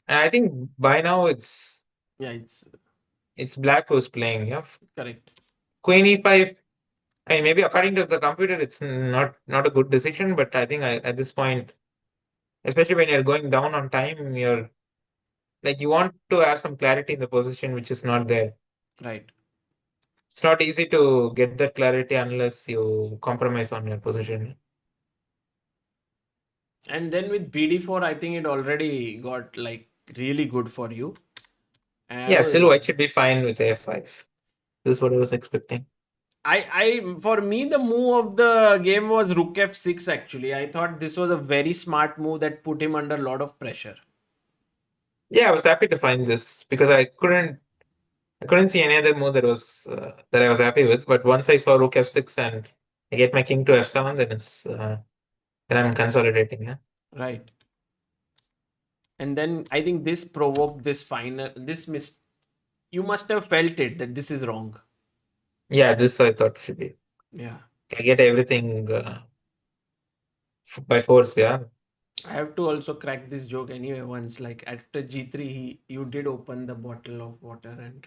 And I think by now Yeah, it's it's Black who's playing. Yeah, correct. Queen E5. I mean, maybe according to the computer, it's not a good decision. But I think at this point, especially when you're going down on time, you're like you want to have some clarity in the position, which is not there. Right. It's not easy to get that clarity unless you compromise on your position. And then with BD4, I think it already got like really good for you. And Yeah, still white should be fine with A5. This is what I was expecting. for me, the move of the game was Rook F6 actually. I thought this was a very smart move that put him under a lot of pressure. Yeah, I was happy to find this because I couldn't see any other move that I was happy with. But once I saw Rook F6 and I get my King to F7, then I'm consolidating. Yeah, Right. And then I think this provoked this miss. You must have felt it that this is wrong. yeah, this I thought should be. Yeah. I get everything by force. Yeah, I have to also crack this joke anyway once. Like after G3, you did open the bottle of water and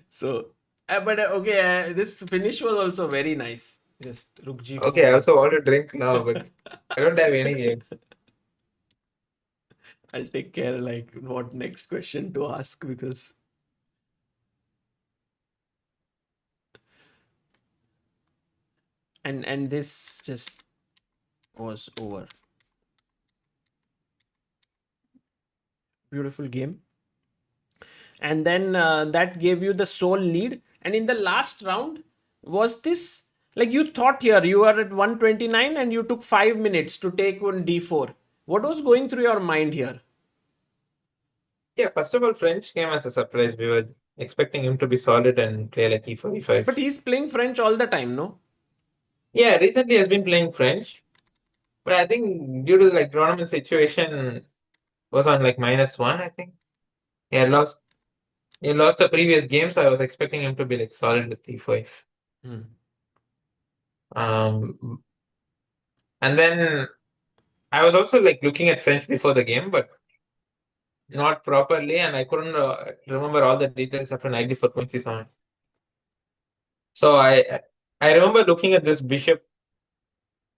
so. But okay, this finish was also very nice. Just Rook okay. I G4. also want to drink now, but I don't have any game. I'll take care like what next question to ask because and this just was over. Beautiful game. And then that gave you the sole lead. And in the last round, was this like you thought here you are at 129 and you took 5 minutes to take one d4? What was going through your mind here? Yeah, first of all, French came as a surprise. We were expecting him to be solid and play like But E45. he's playing French all the time, no? Yeah, recently has been playing French, but I think due to like tournament situation was on like -1. I think he had lost. He lost the previous game, so I was expecting him to be like solid with E5. Hmm. Um, and then I was also like looking at French before the game, but not properly, and I couldn't remember all the details after 94.67. So I remember looking at this bishop,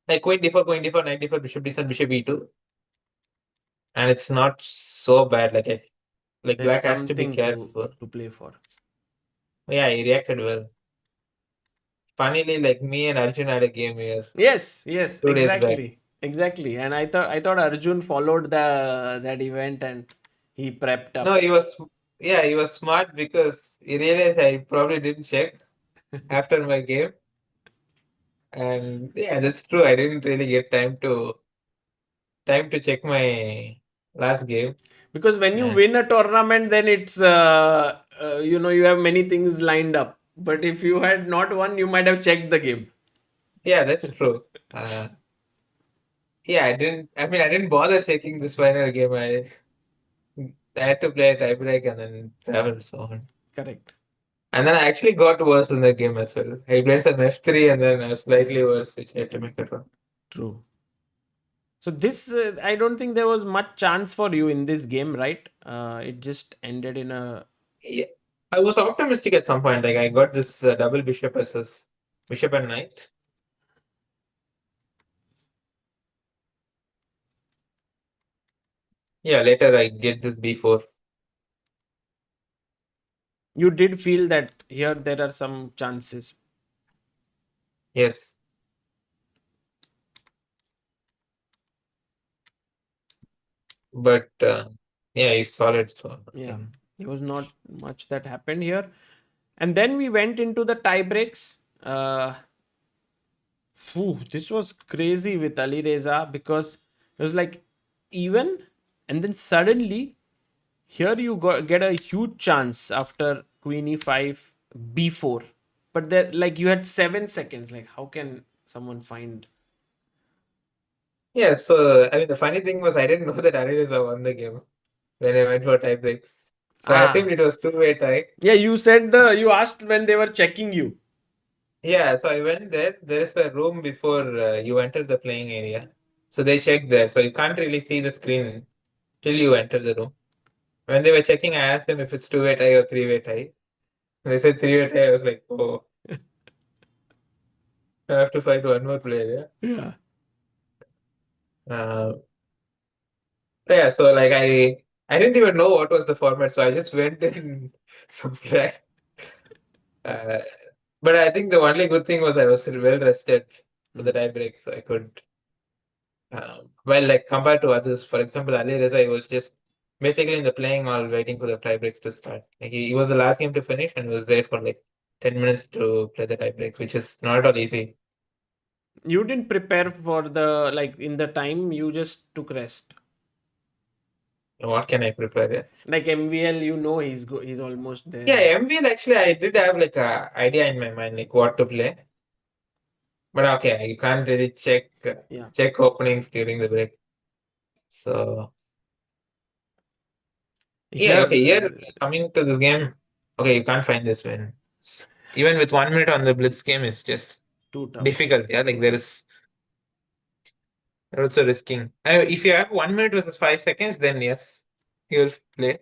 like queen d4, knight d4, bishop d7, bishop e2, and it's not so bad. Like There's black has to be something careful. to play for. Yeah, he reacted well. Funnily, like me and Arjun had a game here Yes, 2 days back. exactly. And I thought Arjun followed that event and he prepped No, up. he was smart because he realized I probably didn't check after my game. And yeah, that's true. I didn't really get time to check my last game. Because when you And win a tournament, then it's you have many things lined up. But if you had not won, you might have checked the game. yeah, that's true. Uh, yeah, I didn't bother checking this final game. I had to play a tiebreak and then travel so on. Correct. And then I actually got worse in the game as well. I played some F3 and then I was slightly worse, which I had to make it wrong. True. So this, I don't think there was much chance for you in this game, right? It just ended in a Yeah. I was optimistic at some point. Like I got this double bishop as bishop and knight. Yeah, later I get this b4. You did feel that here there are some chances. Yes. But yeah, he's solid. So Yeah, nothing. there was not much that happened here. And then we went into the tie breaks. This was crazy with Alireza because it was like even, and then suddenly here you get a huge chance after Queen e5, b4. But there, like you had 7 seconds. Like, how can someone find? Yeah, so I mean the funny thing was I didn't know that Aronian won the game when I went for tie breaks. So I assumed Ah, it was two-way tie. yeah, you asked when they were checking you. Yeah, so I went there. There is a room before you enter the playing area. So they checked there. So you can't really see the screen till you enter the room. When they were checking, I asked them if it's two-way tie or three-way tie. They said three-way tie. I was like, oh, I have to fight one more player. Yeah. Yeah. Yeah. So like I didn't even know what was the format, so I just went in. So black. Uh, but I think the only good thing was I was well rested for the Mm. tie break, so I could. Well, like compared to others, for example, Alireza, he was just basically in the playing hall waiting for the tie breaks to start. Like he was the last game to finish and was there for like 10 minutes to play the tie breaks, which is not at all easy. You didn't prepare for the like in the time. You just took rest. What can I prepare? Yeah, Like MVL, he's almost there. yeah, MVL actually, I did have like a idea in my mind, like what to play. But okay, you can't really Yeah. check openings during the break. So yeah, Here, okay, here coming to this game, okay, you can't find this win. Even with 1 minute on the Blitz game, it's just too tough. difficult. Yeah, like Too there tough. is also risking. If you have 1 minute versus 5 seconds, then yes, you'll play.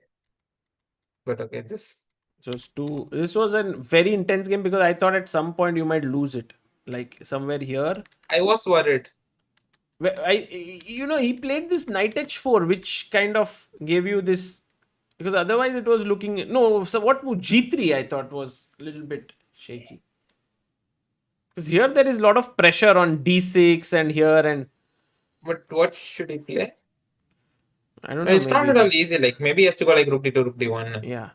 But okay, this This was a very intense game because I thought at some point you might lose it. Like somewhere here, I was worried. where he played this knight h4, which kind of gave you this because otherwise it was looking no. So what move g3? I thought was a little bit shaky because here there is a lot of pressure on d6 and here and But what should he play? I don't Well, know it's not maybe at all the easy. Like maybe he has to go like rook d2, rook d1. yeah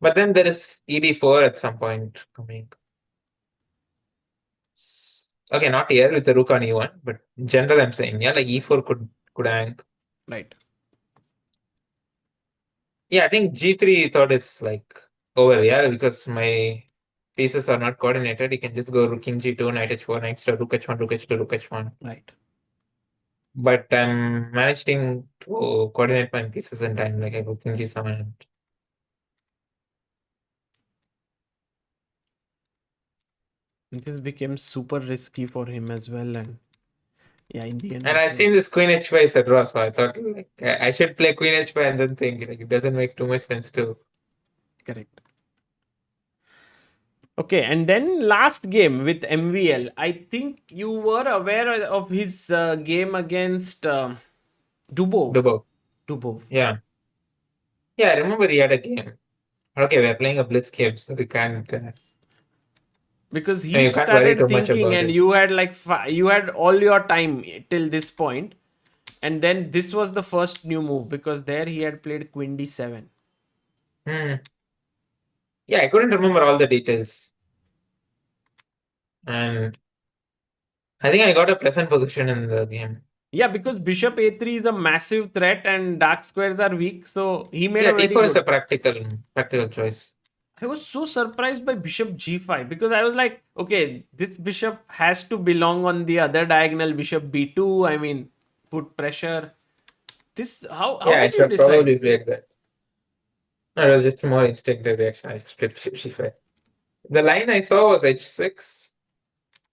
But then there is ed4 at some point coming. Okay, not here with the rook on e1, but in general, I'm saying yeah, like e4 could hang. right. Yeah, I think g3 thought is like over. Yeah, because my pieces are not coordinated. You can just go rook king g2, knight h4, knight to rook h1, rook h2, rook h1. Right. But I'm managing to coordinate my pieces in time, like I go king g7. This became super risky for him as well, and yeah, in the end And it I've was seen this queen h5 is a draw, so I thought like I should play queen h5 and then think like it doesn't make too much sense to. correct. Okay, and then last game with MVL, I think you were aware of his game against Dubov. Dubov. Dubov. Yeah. Yeah, I remember he had a game. Okay, we're playing a blitz game, so we can't. Because he You can't worry too started much thinking, about and it. you had like you had all your time till this point, and then this was the first new move because there he had played Queen D7. Hmm. Yeah, I couldn't remember all the details. And I think I got a pleasant position in the game. Yeah, because Bishop A3 is a massive threat and dark squares are weak, so he made Yeah, a very d4 is a good. practical choice. I was so surprised by Bishop G5 because I was like, okay, this bishop has to belong on the other diagonal, Bishop B2. I mean, put pressure. This how Yeah, I did you should have decide? probably played that. No, it was just more instinctive reaction. I just played bishop c5. The line I saw was h6,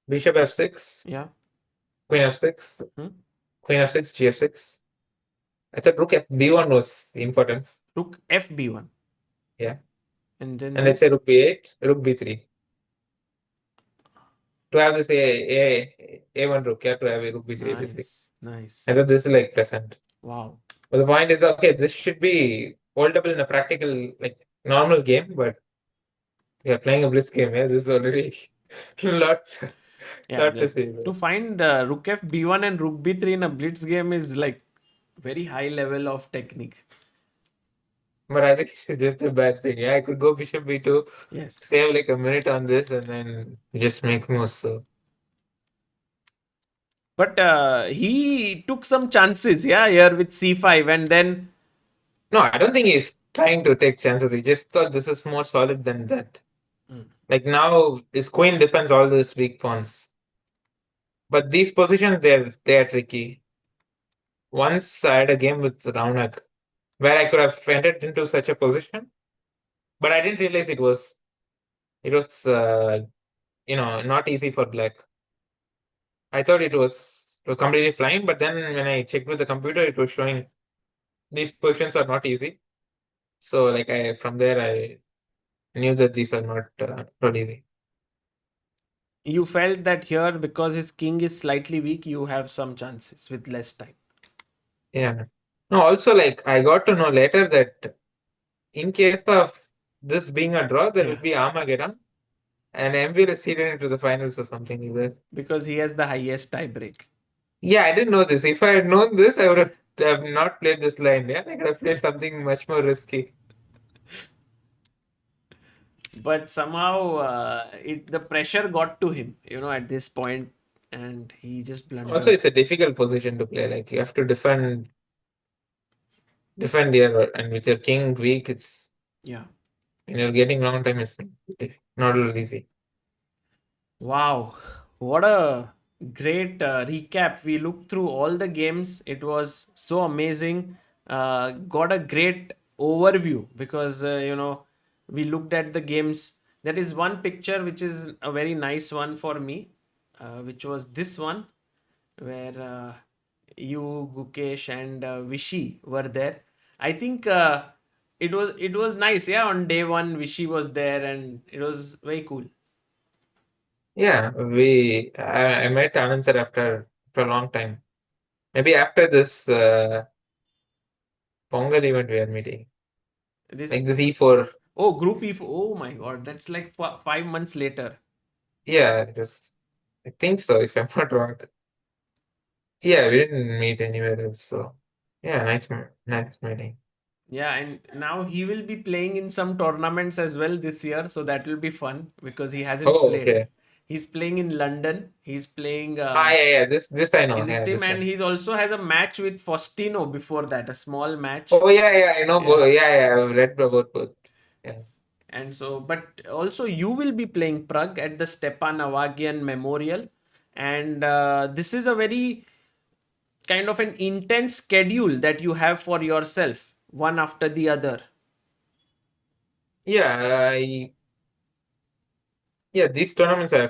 bishop f6, Yeah. queen f6, Hmm? queen f6, gf6. I thought rook f b1 was important. Rook FB1. Yeah. And then And let's say this. rook b8, rook b3. To have this a1 rook, yeah, to have a rook b3, b3. Nice. I Nice. thought this is like present. Wow. But the point is, okay, this should be foldable in a practical, like normal game, but we are playing a blitz game. Yeah, this is already lot, Yeah. lot to say. To find rook f b1 and rook b3 in a blitz game is like very high level of technique. But I think it's just a bad thing. Yeah, I could go bishop b2, Yes. save like a minute on this, and then just make moves. So But he took some chances, yeah, here with c5, and then no, I don't think he's trying to take chances. He just thought this is more solid than that. Like now, his queen defends all these weak pawns. But these positions, they're tricky. Once I had a game with Raunak where I could have entered into such a position, but I didn't realize it was not easy for black. I thought it was completely fine, but then when I checked with the computer, it was showing these positions are not easy. So like I from there I knew that these are not easy. you felt that here, because his king is slightly weak, you have some chances with less time. Yeah. No, also like I got to know later that in case of this being a draw, there will Yeah, be Armageddon and MV is seeded into the finals or something like that. because he has the highest tie break. Yeah, I didn't know this. If I had known this, I would have not played this line. Yeah, I could have played something much more risky. But somehow the pressure got to him, at this point, and he just Also, blundered. it's a difficult position to play. Like you have to defend here, and with your king weak, it's Yeah. when you're getting long time, it's not easy. Wow, what a great recap. We looked through all the games. It was so amazing. Got a great overview because, we looked at the games. There is one picture which is a very nice one for me, which was this one where you, Gukesh, and Vishy were there. I think it was nice. Yeah, on day one, Vishy was there, and it was very cool. Yeah, I met Anand sir after a long time. Maybe after this Pongal event we are meeting. This Like this E4. Oh, Group E. Oh my God, that's like 5 months later. Yeah, it was. I think so, if I'm not wrong. Yeah, we didn't meet anywhere else. So yeah, nice meeting. Yeah, and now he will be playing in some tournaments as well this year, so that will be fun because he hasn't Oh, played. okay. He's playing in London. He's playing Ah, yeah, yeah. This I know. in this Yeah, team, this and one. he's also has a match with Faustino before that, a small match. Oh, yeah, yeah. I know. Yeah. Yeah, yeah. I've read about both. Yeah. And so, but also you will be playing Pragg at the Stepan Avagian Memorial, and this is a very kind of an intense schedule that you have for yourself, one after the other. Yeah, these tournaments I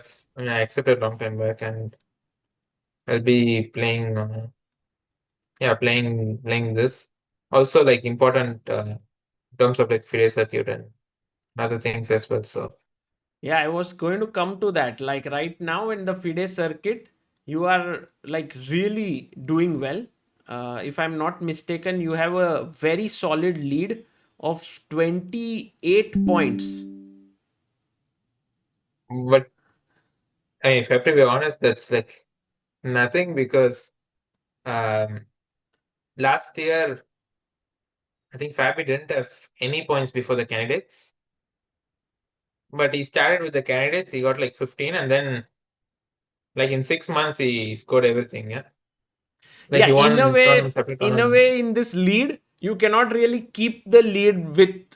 accepted a long time back, and I'll be playing. Yeah, playing this. Also, like important in terms of like FIDE circuit and other things as well. So Yeah, I was going to come to that. Like right now in the FIDE circuit, you are like really doing well. If I'm not mistaken, you have a very solid lead of 28 points. but I mean, if I have to be honest, that's like nothing because um last year I think Fabi didn't have any points before the candidates, but he started with the candidates. He got like 15, and then like in 6 months he scored everything. Yeah, like he Yeah, in a won way, tournaments after in a way, tournaments. in this lead, you cannot really keep the lead with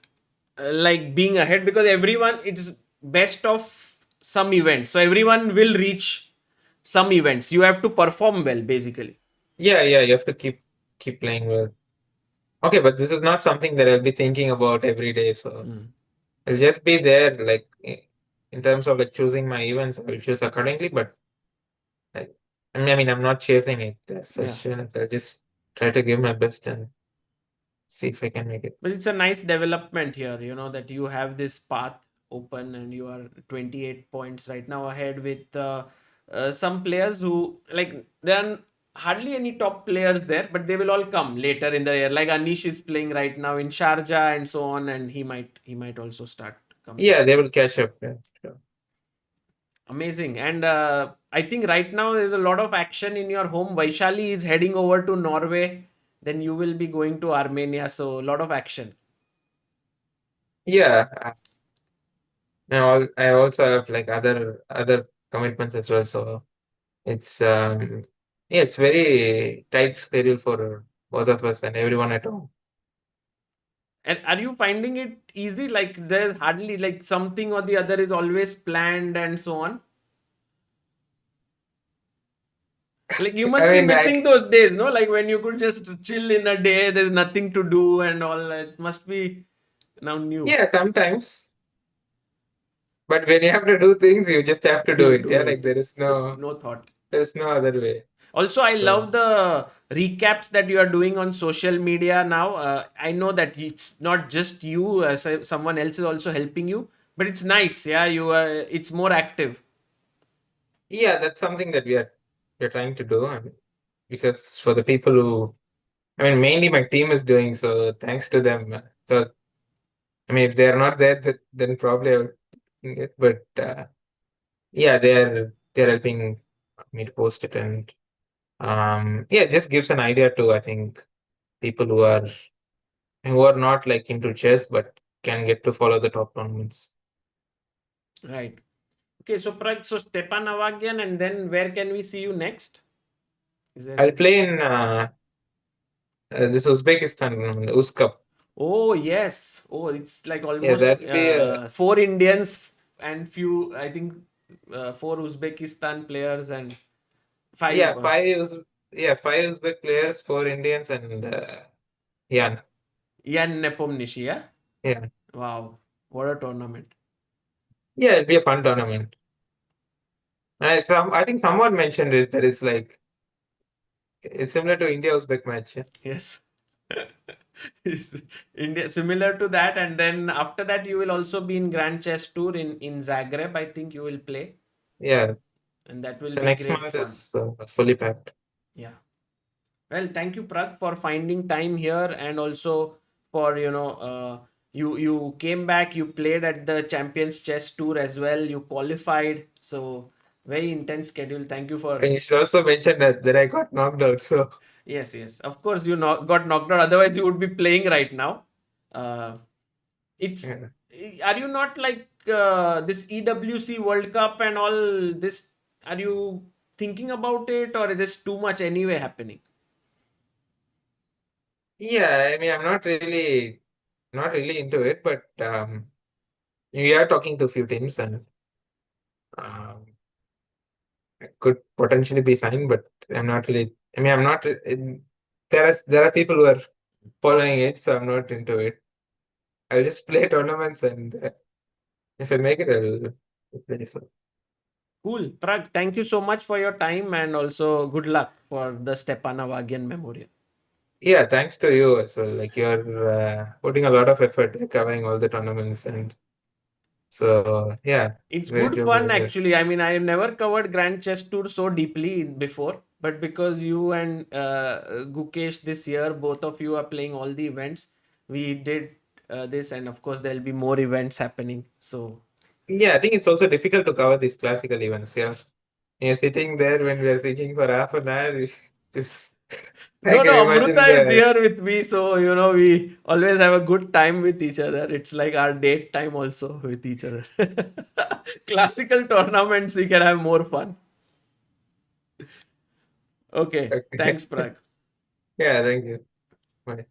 like being ahead because everyone it's best of some events. So everyone will reach some events. You have to perform well, basically. Yeah, yeah, you have to keep playing well. Okay, but this is not something that I'll be thinking about every day. So I'll just be there, like in terms of like choosing my events, I'll choose accordingly. But like, I mean, I'm not chasing it as Yeah. such. I'll just try to give my best and see if I can make it. But it's a nice development here, that you have this path open and you are 28 points right now ahead with some players who, like, there are hardly any top players there, but they will all come later in the year. Like Anish is playing right now in Sharjah and so on, and he might also start coming. Yeah, they will catch up. Yeah, sure. Amazing. And I think right now there's a lot of action in your home. Vaishali is heading over to Norway. Then you will be going to Armenia. So a lot of action. Yeah, I also have like other commitments as well. So it's yeah, it's very tight schedule for both of us and everyone at home. And are you finding it easy? Like there's hardly like something or the other is always planned and so on. Like you I must be mean, missing those days, no? Like when you could just chill in a day, there's nothing to do and all. It must be now new. yeah, sometimes. But when you have to do things, you just have to do You it. do Yeah, like it. No thought. there's no other way. Also, I So love the recaps that you are doing on social media now. I know that it's not just you, someone else is also helping you, but it's nice. Yeah, you are. It's more active. yeah, that's something that we're trying to do. I mean, because for the people who, I mean, mainly my team is doing so. Thanks to them. So I mean, if they are not there, then probably I would it. But yeah, they're helping me to post it, and yeah, it just gives an idea to, I think, people who are not like into chess but can get to follow the top tournaments. Right. Okay. So Prag, so Stepan Avagian, and then where can we see you next? Is there I'll some? play in this Uzbekistan tournament, Uzcup. Oh yes. Oh, it's like Yeah, almost that'll be four Indians and few. I think four Uzbekistan players and five. yeah, five Uzbek players, four Indians, and yeah, Yan Nepomnishi. Yeah. yeah, Wow. What a tournament. yeah. It'll be a fun tournament. I think someone mentioned it that it's like it's similar to India Uzbek match. Yeah, Yes. Is India similar to that, and then after that you will also be in Grand Chess Tour in Zagreb. I think you will play, yeah. and that will So be next great month fun. is fully packed. Yeah. Well, thank you, Prag, for finding time here, and also for you came back. You played at the Champions Chess Tour as well. You qualified, so very intense schedule. Thank you for. And you should also mention that I got knocked out. So Yes, yes. Of course, you got knocked out. Otherwise, you would be playing right now. Uh, it's yeah. are you not like this EWC World Cup and all this? Are you thinking about it, or is this too much anyway happening? Yeah, I mean, I'm not really into it, but we are talking to a few teams, and um, it could potentially be signed, but I'm not really. I mean, I'm not. There are people who are following it, so I'm not into it. I'll just play tournaments, and if I make it, I'll play. So Cool. Prag, thank you so much for your time and also good luck for the Stepan Avagian Memorial. yeah, thanks to you as well. Like you're putting a lot of effort covering all the tournaments, and so yeah, It's great good job fun over there. actually. I mean, I have never covered Grand Chess Tour so deeply before, but because you and Gukesh this year, both of you are playing all the events, we did this, and of course, there'll be more events happening. So, Yeah, I think it's also difficult to cover these classical events. You're sitting there when we are thinking for half an hour. Just I no, can no, imagine Amruta is the here with me, so we always have a good time with each other. It's like our date time also with each other. Classical tournaments, we can have more fun. Okay, okay. thanks, Prag. Yeah, thank you. Bye.